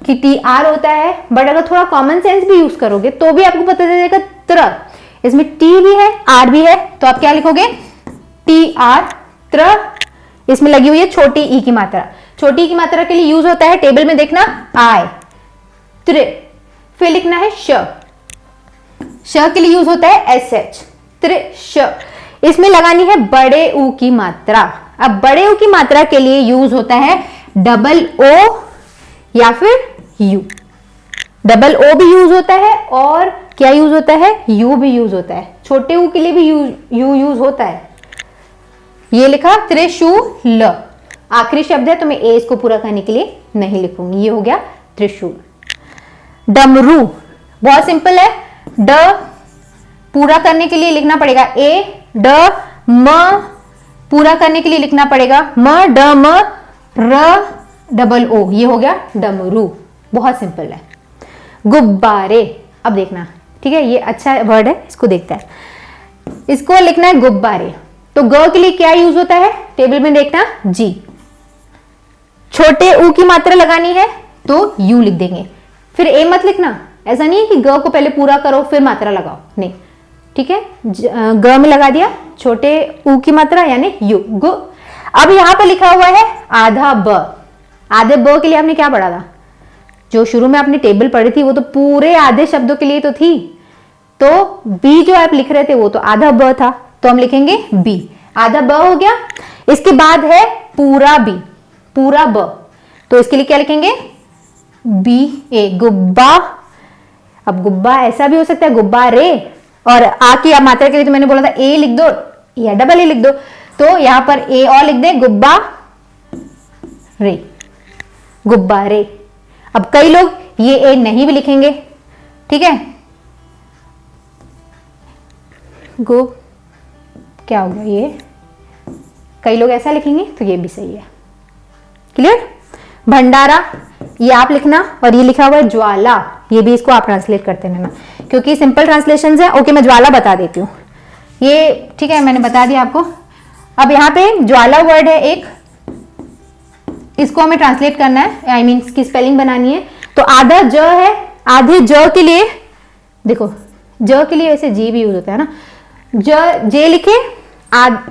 कि TR होता है, बट अगर थोड़ा कॉमन सेंस भी यूज करोगे तो भी आपको पता चलेगा त्र, इसमें T भी है R भी है, तो आप क्या लिखोगे, TR त्र। इसमें लगी हुई है छोटी ई की मात्रा, छोटी ई की मात्रा के लिए यूज होता है, टेबल में देखना I त्रि। फिर लिखना है श, श के लिए यूज होता है SH त्रिश। इसमें लगानी है बड़े ऊ की मात्रा। अब बड़े ऊ की मात्रा के लिए यूज होता है डबल ओ या फिर यू। डबल ओ भी यूज होता है और क्या यूज होता है, यू भी यूज होता है। छोटे ऊ के लिए भी यू यूज होता है। ये लिखा त्रिशूल, आखिरी शब्द है तो मैं ए इसको पूरा करने के लिए नहीं लिखूंगी। ये हो गया त्रिशूल। डमरू बहुत सिंपल है, ड पूरा करने के लिए लिखना पड़ेगा ए, ड म पूरा करने के लिए लिखना पड़ेगा म, ड म र डबल ओ, ये हो गया डमरू। बहुत सिंपल है। गुब्बारे, अब देखना, ठीक है, ये अच्छा वर्ड है, इसको देखता है, इसको लिखना है गुब्बारे। तो ग के लिए क्या यूज होता है, टेबल में देखना जी। छोटे ऊ की मात्रा लगानी है तो यू लिख देंगे, फिर ए मत लिखना। ऐसा नहीं है कि ग को पहले पूरा करो फिर मात्रा लगाओ, नहीं, ठीक है। ग में लगा दिया छोटे ऊ की मात्रा यानी यू, गु। अब यहां पर लिखा हुआ है आधा ब। आधे ब के लिए आपने क्या पढ़ा था, जो शुरू में आपने टेबल पढ़ी थी वो तो पूरे आधे शब्दों के लिए तो थी, तो बी जो आप लिख रहे थे वो तो आधा ब था, तो हम लिखेंगे बी। आधा ब हो गया। इसके बाद है पूरा बी, पूरा ब, तो इसके लिए क्या लिखेंगे, बी ए, गुब्बा। अब गुब्बा ऐसा भी हो सकता है गुब्बारे, और आ की मात्रा के लिए तो मैंने बोला था ए लिख दो या डबल ए लिख दो, तो यहां पर ए और लिख दे, गुब्बा रे, गुब्बारे। अब कई लोग ये ए नहीं भी लिखेंगे, ठीक है, गो क्या होगा ये, कई लोग ऐसा लिखेंगे तो ये भी सही है। क्लियर। भंडारा ये आप लिखना, और ये लिखा हुआ है ज्वाला, ये भी इसको आप ट्रांसलेट करते रहना क्योंकि सिंपल ट्रांसलेशन है। ओके, मैं ज्वाला बता देती हूँ, ये ठीक है, मैंने बता दिया आपको। अब यहाँ पे ज्वाला वर्ड है एक, इसको हमें ट्रांसलेट करना है, आई मीन इसकी स्पेलिंग बनानी है। तो आधा ज है, आधे ज के लिए देखो, ज के लिए वैसे जी भी यूज होता है ना, ज जे लिखे,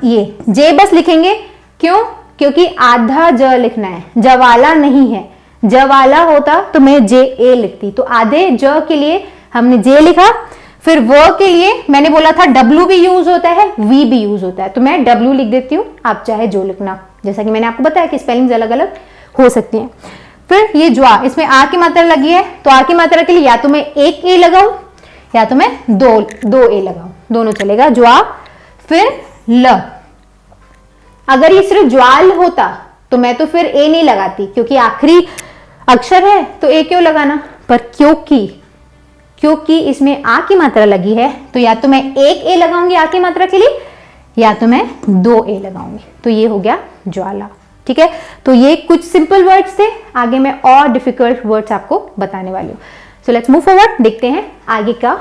ये जे बस लिखेंगे, क्यों, क्योंकि आधा ज लिखना है, जवाला नहीं है। जवाला होता तो मैं जे ए लिखती, तो आधे ज के लिए हमने जे लिखा। फिर व के लिए मैंने बोला था डब्ल्यू भी यूज होता है, वी भी यूज होता है, तो मैं डब्ल्यू लिख देती हूँ, आप चाहे जो लिखना जैसा कि मैंने आपको बताया कि स्पेलिंग्स अलग अलग हो सकती हैं। फिर ये ज्वा, इसमें आ की मात्रा लगी है, तो आ की मात्रा के लिए या तो मैं एक ए लगाऊं या तो मैं दो ए लगाऊं, दोनों चलेगा, ज्वा। फिर ल, अगर ये सिर्फ ज्वाल होता तो मैं तो फिर ए नहीं लगाती, क्योंकि आखिरी अक्षर है तो ए क्यों लगाना, पर क्योंकि इसमें आ की मात्रा लगी है तो या तो मैं एक ए लगाऊंगी आ की मात्रा के लिए या तो मैं 2 ए लगाऊंगी, तो ये हो गया ज्वाला। ठीक है, तो ये कुछ सिंपल वर्ड्स थे, आगे मैं और डिफिकल्ट वर्ड्स आपको बताने वाली हूँ। सो लेट्स मूव फॉरवर्ड, देखते हैं आगे का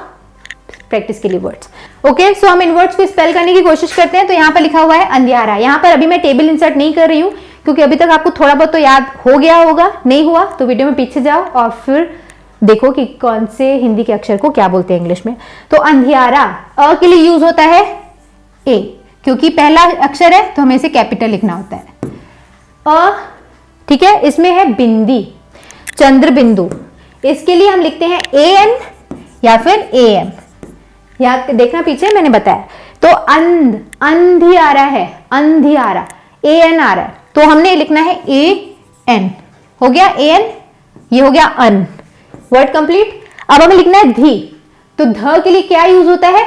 प्रैक्टिस के लिए वर्ड्स। ओके, सो हम इन वर्ड्स को स्पेल करने की कोशिश करते हैं। तो यहाँ पर लिखा हुआ है अंधियारा। यहाँ पर अभी मैं टेबल इंसर्ट नहीं कर रही हूँ क्योंकि अभी तक आपको थोड़ा बहुत तो याद हो गया होगा, नहीं हुआ तो वीडियो में पीछे जाओ और फिर देखो कि कौन से हिंदी के अक्षर को क्या बोलते हैं इंग्लिश में। तो अंधियारा, अ के लिए यूज होता है ए, क्योंकि पहला अक्षर है तो हमें इसे कैपिटल लिखना होता है अ। ठीक है, इसमें है बिंदी, चंद्र बिंदु, इसके लिए हम लिखते हैं ए एन या फिर ए एम। याद देखना पीछे मैंने बताया। तो अंधियारा है, अंधियारा, ए एन आ रहा है तो हमने लिखना है ए एन, हो गया ए एन, ये हो गया अन, वर्ड कंप्लीट। अब हमें लिखना है धी, तो ध के लिए क्या यूज होता है,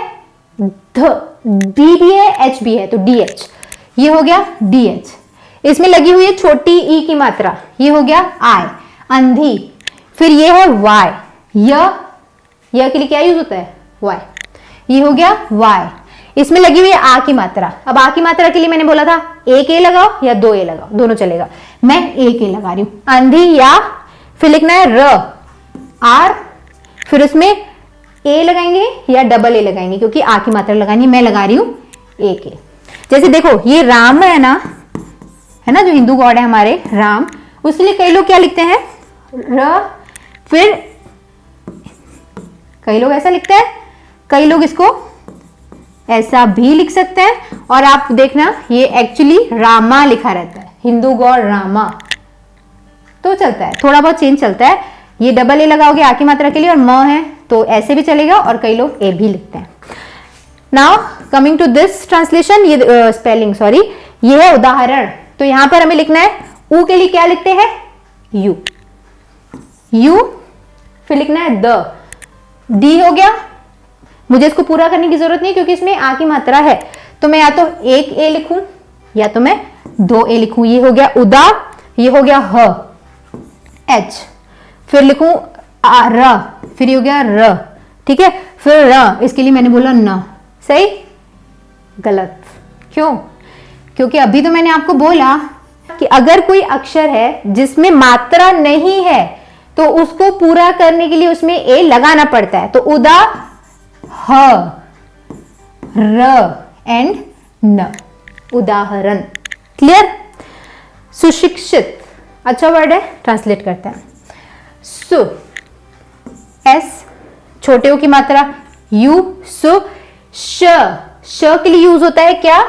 ध, डी भी है एच भी है तो डी एच, ये हो गया डी एच। इसमें लगी हुई है छोटी ई की मात्रा, ये हो गया आई, अंधी। फिर ये है वाई, य के लिए क्या यूज होता है, वाई, ये हो गया वाई। इसमें लगी हुई है आ की मात्रा। अब आ की मात्रा के लिए मैंने बोला था एक ए लगाओ या 2 ए लगाओ, दोनों चलेगा, मैं एक ए लगा रही हूं, अंधी या। फिर लिखना है र, आर, फिर उसमें ए लगाएंगे या डबल ए लगाएंगे, क्योंकि आ की मात्रा लगानी, मैं लगा रही हूं एक ए। जैसे देखो ये राम है ना, जो हिंदू गॉड है हमारे राम, उसके लिए कई लोग क्या लिखते हैं र, फिर कई लोग ऐसा लिखते हैं, कई लोग इसको ऐसा भी लिख सकते हैं, और आप देखना ये एक्चुअली रामा लिखा रहता है, हिंदू गॉड रामा, तो चलता है, थोड़ा बहुत चेंज चलता है। ये डबल ए लगाओगे आ की मात्रा के लिए, और म है तो ऐसे भी चलेगा, और कई लोग ए भी लिखते हैं। Now coming to this translation, ये स्पेलिंग सॉरी, ये है उदाहरण। तो यहां पर हमें लिखना है ऊ के लिए क्या लिखते हैं, यू, फिर लिखना है द, डी हो गया। मुझे इसको पूरा करने की जरूरत नहीं क्योंकि इसमें आ की मात्रा है, तो मैं या तो एक ए लिखूं या तो मैं 2 ए लिखूं, ये हो गया उदा, ये हो गया ह, एच, फिर लिखूं र, फिर ये हो गया र। ठीक है, फिर र, इसके लिए मैंने बोला न, सही गलत, क्यों, क्योंकि अभी तो मैंने आपको बोला कि अगर कोई अक्षर है जिसमें मात्रा नहीं है तो उसको पूरा करने के लिए उसमें ए लगाना पड़ता है। तो उदा, ह, र एंड न, उदाहरण। क्लियर। सुशिक्षित अच्छा वर्ड है, ट्रांसलेट करते हैं। सु, एस, छोटे ओ की मात्रा, यू, सु। श के लिए यूज होता है क्या,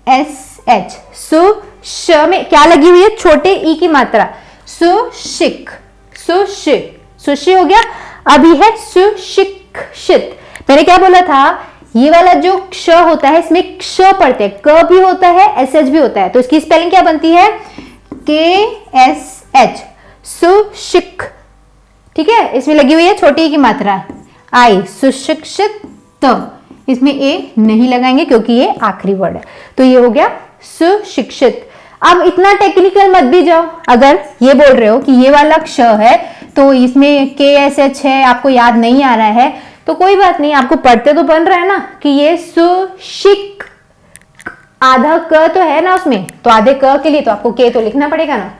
एस एच, सु। श में क्या लगी हुई है, छोटे ई की मात्रा, सुशिक, सुशिक, सुशि हो गया। अभी है सुशिक्षित। मैंने क्या बोला था, ये वाला जो क्ष होता है इसमें क्ष पढ़ते हैं, क भी होता है एस एच भी होता है, तो इसकी स्पेलिंग क्या बनती है, के एस एच, सुशिक। ठीक है, इसमें लगी हुई है छोटी की मात्रा आई, सुशिक्षित, इसमें ए नहीं लगाएंगे क्योंकि ये आखिरी वर्ड है, तो ये हो गया सुशिक्षित। अब इतना टेक्निकल मत भी जाओ, अगर ये बोल रहे हो कि ये वाला क्ष है तो इसमें के एस एच है, आपको याद नहीं आ रहा है तो कोई बात नहीं, आपको पढ़ते तो बन रहा है ना कि ये सुशिक, आधा क तो है ना उसमें, तो आधे क के लिए तो आपको के तो लिखना पड़ेगा ना,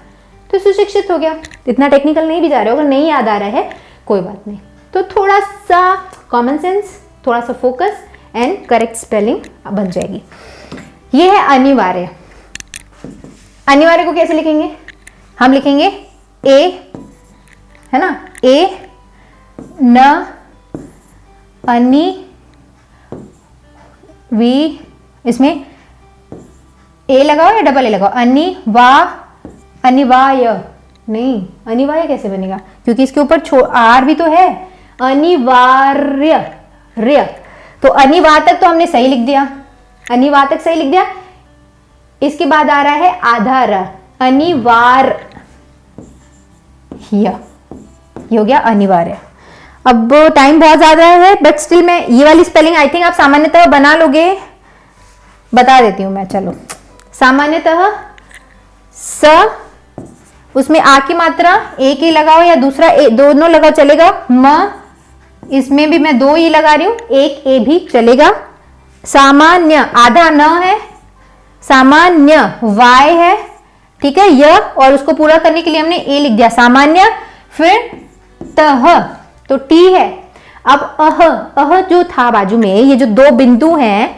तो सुशिक्षित हो गया। इतना टेक्निकल नहीं भी जा रहे हो, अगर नहीं याद आ रहा है कोई बात नहीं, तो थोड़ा सा कॉमन सेंस, थोड़ा सा फोकस एंड करेक्ट स्पेलिंग बन जाएगी। ये है अनिवार्य। अनिवार्य को कैसे लिखेंगे, हम लिखेंगे ए, है ना, ए न अनि वी, इसमें ए लगाओ या डबल ए लगाओ, अनिवार्य नहीं, अनिवार्य कैसे बनेगा क्योंकि इसके ऊपर आर भी तो है, अनिवार्य, र्य, तो अनिवार्य तक तो हमने सही लिख दिया, अनिवार्य तक सही लिख दिया। इसके बाद आ रहा है आधा र, अनिवार्य, ये हो गया अनिवार्य। अब टाइम बहुत ज्यादा है बट स्टिल मैं ये वाली स्पेलिंग आई थिंक आप सामान्यतः बना लोगे, बता देती हूं मैं। चलो, सामान्यतः स, उसमें आ की मात्रा एक ही लगाओ या दूसरा दोनों लगाओ चलेगा। म, इसमें भी मैं दो ही लगा रही हूं, एक ए भी चलेगा। सामान्य, आधा न है, सामान्य वाय है, ठीक है, य, और उसको पूरा करने के लिए हमने ए लिख दिया सामान्य। फिर तह, तो टी है। अब अह जो था बाजू में, ये जो दो बिंदु हैं,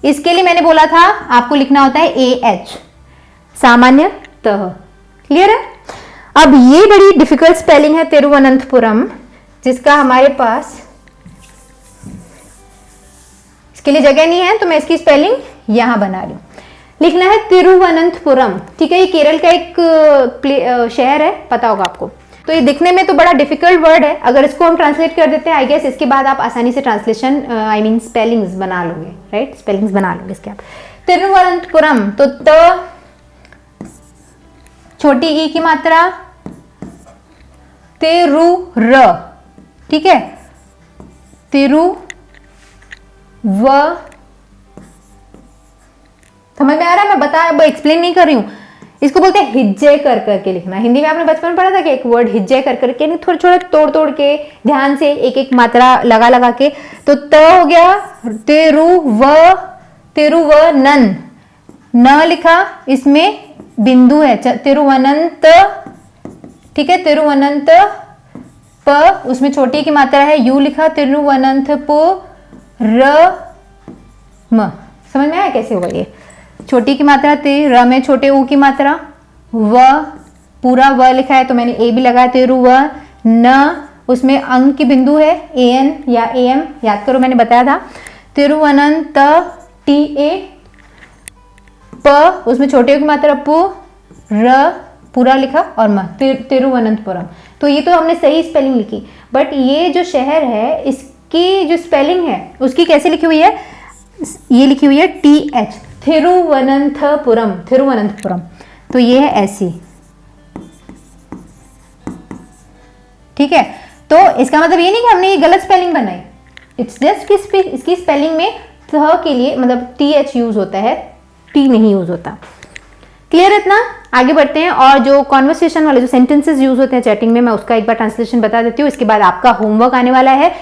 इसके लिए मैंने बोला था आपको लिखना होता है ए एच, सामान्य तह। क्लियर है? अब ये बड़ी डिफिकल्ट स्पेलिंग है तिरुवनंतपुरम, जिसका हमारे पास इसके लिए जगह नहीं है, तो मैं इसकी स्पेलिंग यहां बना रही हूं। लिखना है तिरुवनंतपुरम, ठीक है। ये केरल का एक शहर है, पता होगा आपको। तो ये दिखने में तो बड़ा डिफिकल्ट वर्ड है, अगर इसको हम ट्रांसलेट कर देते हैं आई गेस इसके बाद आप आसानी से ट्रांसलेशन आई मीन स्पेलिंग्स बना लोगे, राइट? स्पेलिंग्स बना लोगे इसके आप। तिरुवनंतपुरम, तो त, छोटी ई की मात्रा, तेरु र, ठीक है, तिरु व, समझ में आ रहा है? मैं बता एक्सप्लेन नहीं कर रही हूं। इसको बोलते हैं हिज्जे कर करके लिखना। हिंदी में आपने बचपन में पढ़ा था कि एक वर्ड हिज्जे कर करके, नहीं थोड़े थोड़े तोड़ तोड़ के ध्यान से एक एक मात्रा लगा लगा के। तो त हो गया तिरुवनन, न लिखा, इसमें बिंदु है तिरुवनंत, ठीक है, तिरुवनंत प, उसमें छोटी की मात्रा है, यू लिखा, तिरुवनंतपुर म। समझ में आया कैसे होगा ये? छोटी की मात्रा ति, र में छोटे ऊ की मात्रा, व, पूरा व लिखा है तो मैंने ए भी लगाया, तिरु व न, उसमें अंक की बिंदु है ए एन या ए एम, याद करो मैंने बताया था। तिरुवनंत टी ए, प, उसमें छोटे की मात्रा पु, र, पूरा लिखा, और म, तिरुवनंतपुरम। तो ये तो हमने सही स्पेलिंग लिखी, बट ये जो शहर है इसकी जो स्पेलिंग है उसकी कैसे लिखी हुई है? ये लिखी हुई है टी एच, थिरुवनंतपुरम, थिरुवनंतपुरम। तो ये है ऐसी, ठीक है। तो इसका मतलब ये नहीं कि हमने ये गलत स्पेलिंग बनाई, इट्स जस्ट कि इसकी स्पेलिंग में थ के लिए मतलब टी एच यूज होता है, टी नहीं यूज होता। क्लियर है इतना? आगे बढ़ते हैं। और जो कॉन्वर्सेशन वाले जो सेंटेंसेस यूज होते हैं चैटिंग में, मैं उसका एक बार ट्रांसलेशन बता देती हूँ। इसके बाद आपका होमवर्क आने वाला है,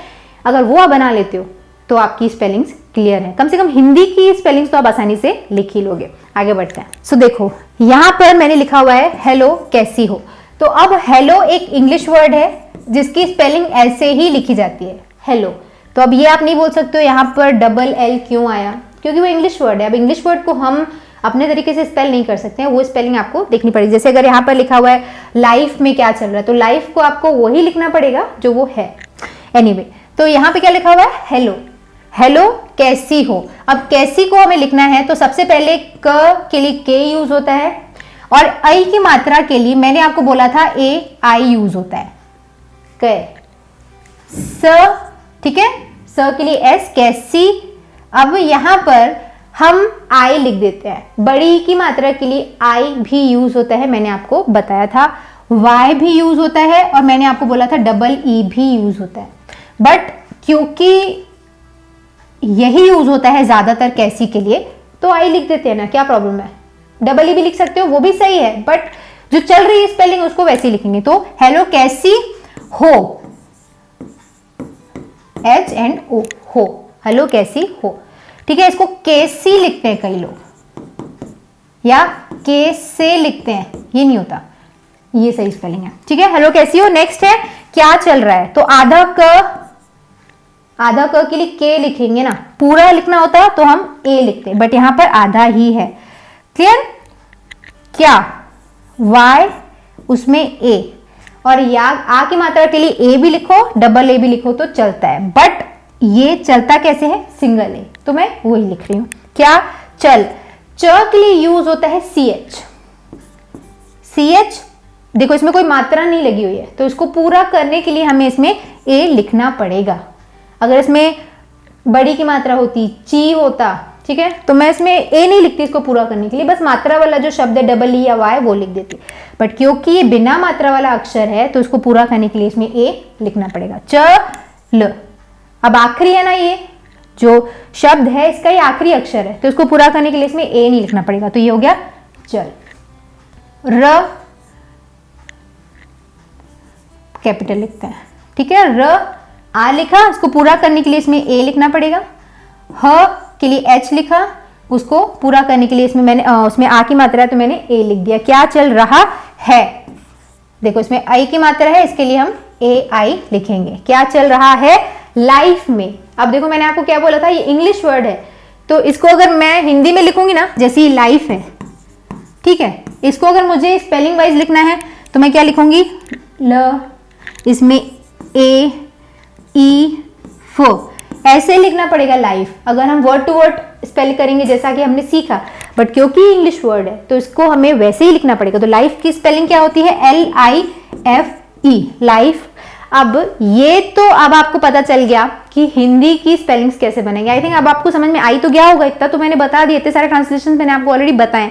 अगर वो आप बना लेते हो तो आपकी स्पेलिंग्स क्लियर है। कम से कम हिंदी की स्पेलिंग्स तो आप आसानी से लिख ही लोगे। आगे बढ़ते हैं। सो देखो यहां पर मैंने लिखा हुआ है हेलो कैसी हो। तो अब हेलो एक इंग्लिश वर्ड है जिसकी स्पेलिंग ऐसे ही लिखी जाती है, हेलो। तो अब ये आप नहीं बोल सकते हो यहाँ पर डबल एल क्यों आया, क्योंकि वो इंग्लिश वर्ड है। अब इंग्लिश वर्ड को हम अपने तरीके से स्पेल नहीं कर सकते हैं, वो स्पेलिंग आपको देखनी पड़ेगी। जैसे अगर यहाँ पर लिखा हुआ है लाइफ में क्या चल रहा है, तो लाइफ को आपको वही लिखना पड़ेगा जो वो है। एनीवे, तो यहाँ पे क्या लिखा हुआ है? हेलो। हेलो कैसी हो। अब कैसी को हमें लिखना है तो सबसे पहले क के लिए के यूज होता है, और आई की मात्रा के लिए मैंने आपको बोला था ए आई यूज होता है, क। स, ठीक है, स के लिए एस, कैसी। अब यहां पर हम आई लिख देते हैं। बड़ी की मात्रा के लिए आई भी यूज होता है, मैंने आपको बताया था। वाई भी यूज होता है, और मैंने आपको बोला था डबल ई भी यूज होता है। बट क्योंकि यही यूज होता है ज्यादातर कैसी के लिए, तो आई लिख देते हैं ना, क्या प्रॉब्लम है? डबल ई भी लिख सकते हो, वो भी सही है, बट जो चल रही है स्पेलिंग उसको वैसे ही लिखेंगे। तो हेलो कैसी हो, एच एंड ओ, हो, हेलो कैसी हो, ठीक है। इसको कैसी लिखते हैं कई लोग, या कैसे लिखते हैं, ये नहीं होता, ये सही स्पेलिंग है, ठीक है। हेलो कैसी हो। नेक्स्ट है क्या चल रहा है, तो आधा क के लिए के लिखेंगे ना, पूरा लिखना होता तो हम ए लिखते, बट यहां पर आधा ही है। क्लियर? क्या, वाई, उसमें ए, और या आ की मात्रा के लिए ए भी लिखो, डबल ए भी लिखो तो चलता है, बट ये चलता कैसे है? सिंगल ए, तो मैं वही लिख रही हूं। क्या, चल। च के लिए यूज होता है सी एच। सी एच देखो इसमें कोई मात्रा नहीं लगी हुई है, तो इसको पूरा करने के लिए हमें इसमें ए लिखना पड़ेगा। अगर इसमें बड़ी की मात्रा होती, ची होता, ठीक है। तो मैं इसमें ए नहीं लिखती इसको पूरा करने के लिए, बस मात्रा वाला जो शब्द है डबल ई या वाई वो लिख देती, बट क्योंकि ये बिना मात्रा वाला अक्षर है तो इसको पूरा करने के लिए इसमें ए लिखना पड़ेगा। चल, अब आखिरी है ना, ये जो शब्द है इसका ये आखिरी अक्षर है, तो इसको पूरा करने के लिए इसमें ए नहीं लिखना पड़ेगा, तो ये हो गया चल। र कैपिटल लिखते हैं, ठीक है। र आ लिखा, इसको पूरा करने के लिए इसमें ए लिखना पड़ेगा। ह के लिए एच लिखा, उसको पूरा करने के लिए इसमें मैंने उसमें आ की मात्रा है तो मैंने ए लिख दिया। क्या चल रहा है, देखो इसमें आई की मात्रा है, इसके लिए हम ए आई लिखेंगे। क्या चल रहा है लाइफ में। अब देखो मैंने आपको क्या बोला था, ये इंग्लिश वर्ड है, तो इसको अगर मैं हिंदी में लिखूंगी ना, जैसे ये लाइफ है, ठीक है, इसको अगर मुझे स्पेलिंग वाइज लिखना है तो मैं क्या लिखूंगी, ल, इसमें ए ई फो, ऐसे लिखना पड़ेगा लाइफ। अगर हम वर्ड टू वर्ड स्पेल करेंगे जैसा कि हमने सीखा, बट क्योंकि इंग्लिश वर्ड है तो इसको हमें वैसे ही लिखना पड़ेगा। तो लाइफ की स्पेलिंग क्या होती है, LIFE, लाइफ। अब ये तो अब आपको पता चल गया कि हिंदी की स्पेलिंग्स कैसे बनेंगे। आई थिंक अब आपको समझ में आई तो गया होगा, इतना तो मैंने बता दिया, इतने सारे ट्रांसलेशन मैंने आपको ऑलरेडी बताए।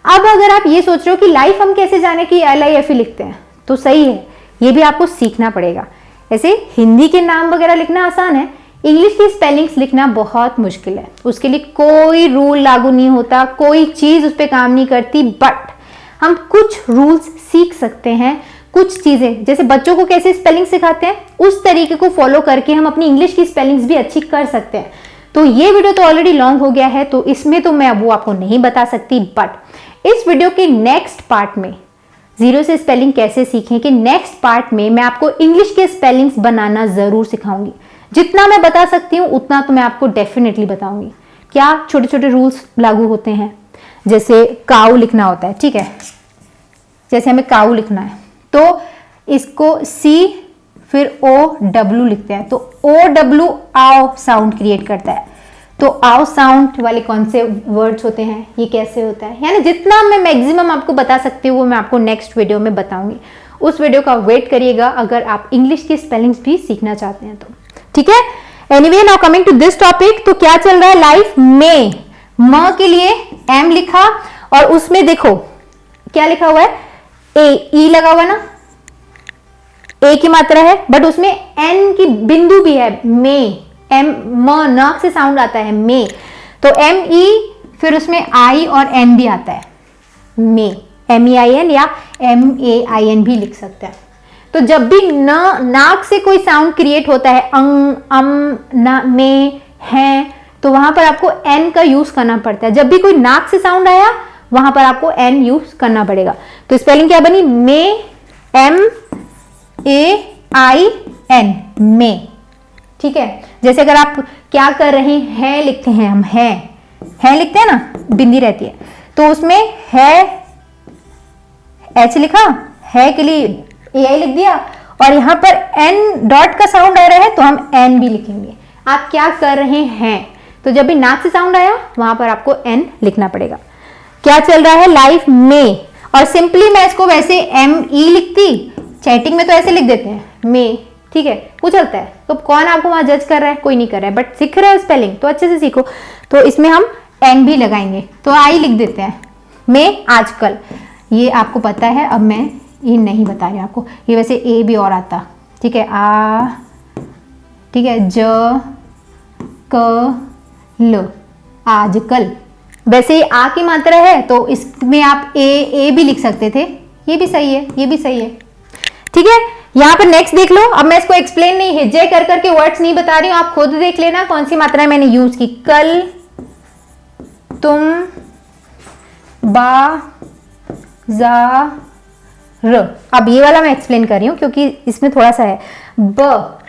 अब अगर आप ये सोच रहे हो कि लाइफ हम कैसे जाने कि LIFE लिखते हैं, तो सही है, ये भी आपको सीखना पड़ेगा। ऐसे हिंदी के नाम वगैरह लिखना आसान है, इंग्लिश की स्पेलिंग्स लिखना बहुत मुश्किल है। उसके लिए कोई रूल लागू नहीं होता, कोई चीज उस पर काम नहीं करती, बट हम कुछ रूल्स सीख सकते हैं। कुछ चीजें जैसे बच्चों को कैसे स्पेलिंग सिखाते हैं उस तरीके को फॉलो करके हम अपनी इंग्लिश की स्पेलिंग्स भी अच्छी कर सकते हैं। तो ये वीडियो तो ऑलरेडी लॉन्ग हो गया है, तो इसमें तो मैं वो आपको नहीं बता सकती, बट इस वीडियो के नेक्स्ट पार्ट में जीरो से स्पेलिंग कैसे सीखें कि नेक्स्ट पार्ट में मैं आपको इंग्लिश के स्पेलिंग्स बनाना जरूर सिखाऊंगी। जितना मैं बता सकती हूँ उतना तो मैं आपको डेफिनेटली बताऊंगी। क्या छोटे छोटे रूल्स लागू होते हैं, जैसे काऊ लिखना होता है, ठीक है, जैसे हमें काऊ लिखना है तो इसको सी फिर OW लिखते हैं, तो OW आओ साउंड क्रिएट करता है। तो आओ साउंड वाले कौन से वर्ड्स होते हैं, ये कैसे होता है, यानी जितना मैं मैक्सिमम आपको बता सकती हूँ वो मैं आपको नेक्स्ट वीडियो में बताऊंगी। उस वीडियो का वेट करिएगा अगर आप इंग्लिश की स्पेलिंग्स भी सीखना चाहते हैं तो, ठीक है। Anyway, now coming to this topic, तो क्या चल रहा है लाइफ में। म के लिए M लिखा और उसमें देखो क्या लिखा हुआ है, ई लगा हुआ ना, ए की मात्रा है, बट उसमें N की बिंदु भी है, में, म नाक से साउंड आता है में, तो ME फिर उसमें I और N भी आता है, में, MEIN या MAIN भी लिख सकते हैं। तो जब भी न नाक से कोई साउंड क्रिएट होता है, अंग, न, में, है, तो वहां पर आपको N का यूज करना पड़ता है। जब भी कोई नाक से साउंड आया वहां पर आपको N यूज करना पड़ेगा। तो स्पेलिंग क्या बनी, में, MAIN, में, ठीक है। जैसे अगर आप क्या कर रहे हैं लिखते हैं, हम है लिखते हैं ना, बिंदी रहती है, तो उसमें है H लिखा, है के लिए AI लिख दिया, और यहां पर N डॉट का साउंड आ रहा है तो हम N भी लिखेंगे। आप क्या कर रहे हैं, तो जब भी नाक से साउंड आया वहां पर आपको N लिखना पड़ेगा। क्या चल रहा है लाइफ में, और सिंपली मैं इसको वैसे ME लिखती, चैटिंग में तो ऐसे लिख देते हैं में, ठीक है, वो चलता है। तो कौन आपको वहां जज कर रहा है, कोई नहीं कर रहा है, बट सीख रहे हो स्पेलिंग तो अच्छे से सीखो। तो इसमें हम N भी लगाएंगे, तो आई लिख देते हैं में आजकल, ये आपको पता है, अब मैं ये नहीं बता रही आपको। ये वैसे ए भी और आता, ठीक है, आ, ठीक है, ज, क, ल, आजकल। वैसे ये आ की मात्रा है तो इसमें आप ए भी लिख सकते थे, ये भी सही है, ये भी सही है, ठीक है। यहाँ पर नेक्स्ट देख लो। अब मैं इसको एक्सप्लेन नहीं, हिज्जे कर करके वर्ड्स नहीं बता रही हूँ, आप खुद देख लेना कौन सी मात्रा मैंने यूज की। कल, तुम, बा, जा, र। अब ये वाला मैं एक्सप्लेन कर रही हूँ क्योंकि इसमें थोड़ा सा है। ब,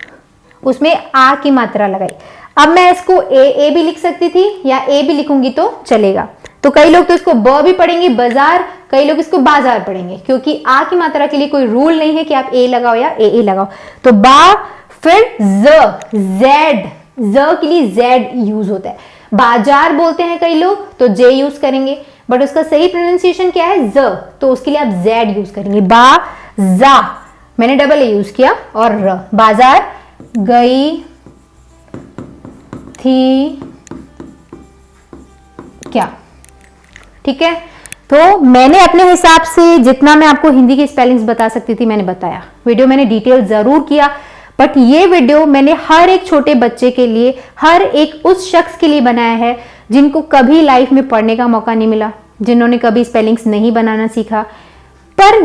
उसमें आ की मात्रा लगाई। अब मैं इसको ए भी लिख सकती थी या ए भी लिखूंगी तो चलेगा। तो कई लोग तो इसको ब भी पढ़ेंगे बाजार, कई लोग इसको बाजार पढ़ेंगे, क्योंकि आ की मात्रा के लिए कोई रूल नहीं है कि आप ए लगाओ या ए लगाओ। तो बा, फिर जेड, ज के लिए जेड यूज होता है। बाजार बोलते हैं कई लोग तो जे यूज करेंगे, बट उसका सही प्रोनाउंसिएशन क्या है, ज, तो उसके लिए आप जेड यूज करेंगे। बा, जा, मैंने डबल ए यूज किया, और र, बाजार, गई थी क्या। ठीक है, तो मैंने अपने हिसाब से जितना मैं आपको हिंदी के स्पेलिंग्स बता सकती थी मैंने बताया। वीडियो मैंने डिटेल जरूर किया, बट ये वीडियो मैंने हर एक छोटे बच्चे के लिए, हर एक उस शख्स के लिए बनाया है जिनको कभी लाइफ में पढ़ने का मौका नहीं मिला, जिन्होंने कभी स्पेलिंग्स नहीं बनाना सीखा, पर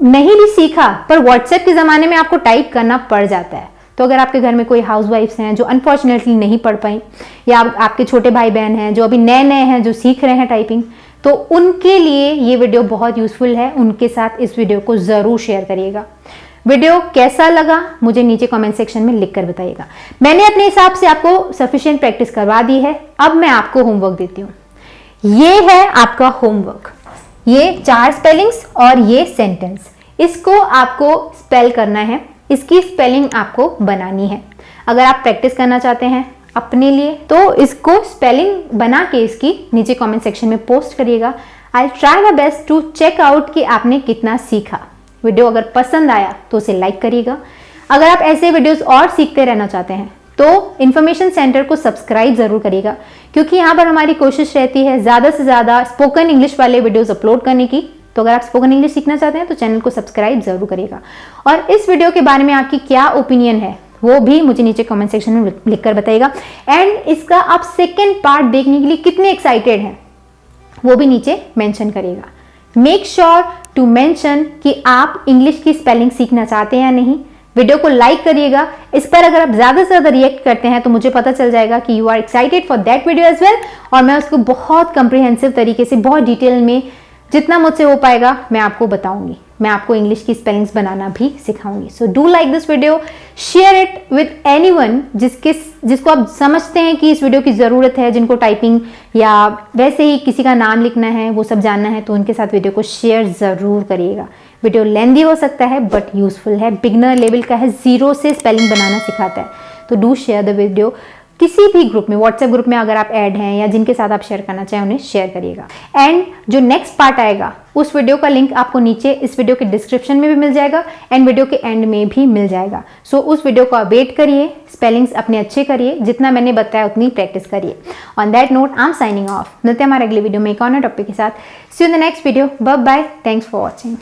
नहीं भी सीखा पर व्हाट्सएप के ज़माने में आपको टाइप करना पड़ जाता है। तो अगर आपके घर में कोई हाउसवाइफ्स हैं जो अनफॉर्चुनेटली नहीं पढ़ पाई, या आपके छोटे भाई बहन हैं जो अभी नए नए हैं जो सीख रहे हैं टाइपिंग, तो उनके लिए ये वीडियो बहुत यूजफुल है। उनके साथ इस वीडियो को ज़रूर शेयर करिएगा। वीडियो कैसा लगा मुझे नीचे कमेंट सेक्शन में लिख कर बताइएगा। मैंने अपने हिसाब से आपको सफिशिएंट प्रैक्टिस करवा दी है। अब मैं आपको होमवर्क देती हूँ। ये है आपका होमवर्क, ये 4 स्पेलिंग्स और ये सेंटेंस, इसको आपको स्पेल करना है, इसकी स्पेलिंग आपको बनानी है। अगर आप प्रैक्टिस करना चाहते हैं अपने लिए तो इसको स्पेलिंग बना के इसकी नीचे कमेंट सेक्शन में पोस्ट करिएगा। I try my best to check out कि आपने कितना सीखा। वीडियो अगर पसंद आया तो उसे लाइक करिएगा। अगर आप ऐसे वीडियोस और सीखते रहना चाहते हैं तो इन्फॉर्मेशन सेंटर को सब्सक्राइब जरूर करिएगा, क्योंकि यहाँ पर हमारी कोशिश रहती है ज़्यादा से ज़्यादा स्पोकन इंग्लिश वाले वीडियोस अपलोड करने की। तो अगर आप स्पोकन इंग्लिश सीखना चाहते हैं तो चैनल को सब्सक्राइब जरूर करिएगा। और इस वीडियो के बारे में आपकी क्या ओपिनियन है वो भी मुझे नीचे कमेंट सेक्शन में लिखकर बताइएगा। एंड इसका आप सेकेंड पार्ट देखने के लिए कितने एक्साइटेड हैं वो भी नीचे मेंशन करिएगा। मेक श्योर टू मेंशन कि आप इंग्लिश की स्पेलिंग सीखना चाहते हैं या नहीं। वीडियो को लाइक करिएगा। इस पर अगर आप ज्यादा से ज्यादा रिएक्ट करते हैं तो मुझे पता चल जाएगा कि you are excited for that video as well, और मैं उसको बहुत कंप्रिहेंसिव तरीके से, बहुत डिटेल में, जितना मुझसे हो पाएगा मैं आपको बताऊंगी। मैं आपको इंग्लिश की स्पेलिंग्स बनाना भी सिखाऊंगी। So do like this video, share it with anyone जिसको आप समझते हैं कि इस वीडियो की ज़रूरत है, जिनको टाइपिंग या वैसे ही किसी का नाम लिखना है, वो सब जानना है, तो उनके साथ वीडियो को शेयर ज़रूर करिएगा। वीडियो लेंदी हो सकता है बट यूजफुल है, बिगनर लेवल का है, 0 से स्पेलिंग बनाना सिखाता है। तो डू शेयर द वीडियो। किसी भी ग्रुप में, व्हाट्सएप ग्रुप में अगर आप ऐड हैं या जिनके साथ आप शेयर करना चाहें उन्हें शेयर करिएगा। एंड जो नेक्स्ट पार्ट आएगा उस वीडियो का लिंक आपको नीचे इस वीडियो के डिस्क्रिप्शन में भी मिल जाएगा एंड वीडियो के एंड में भी मिल जाएगा। सो उस वीडियो को वेट करिए, स्पेलिंग्स अपने अच्छे करिए, जितना मैंने बताया उतनी प्रैक्टिस करिए। On that note I am signing off. मिलते हैं हमारे अगले वीडियो में एक और टॉपिक के साथ। See you in the next video. Bye bye, thanks for watching.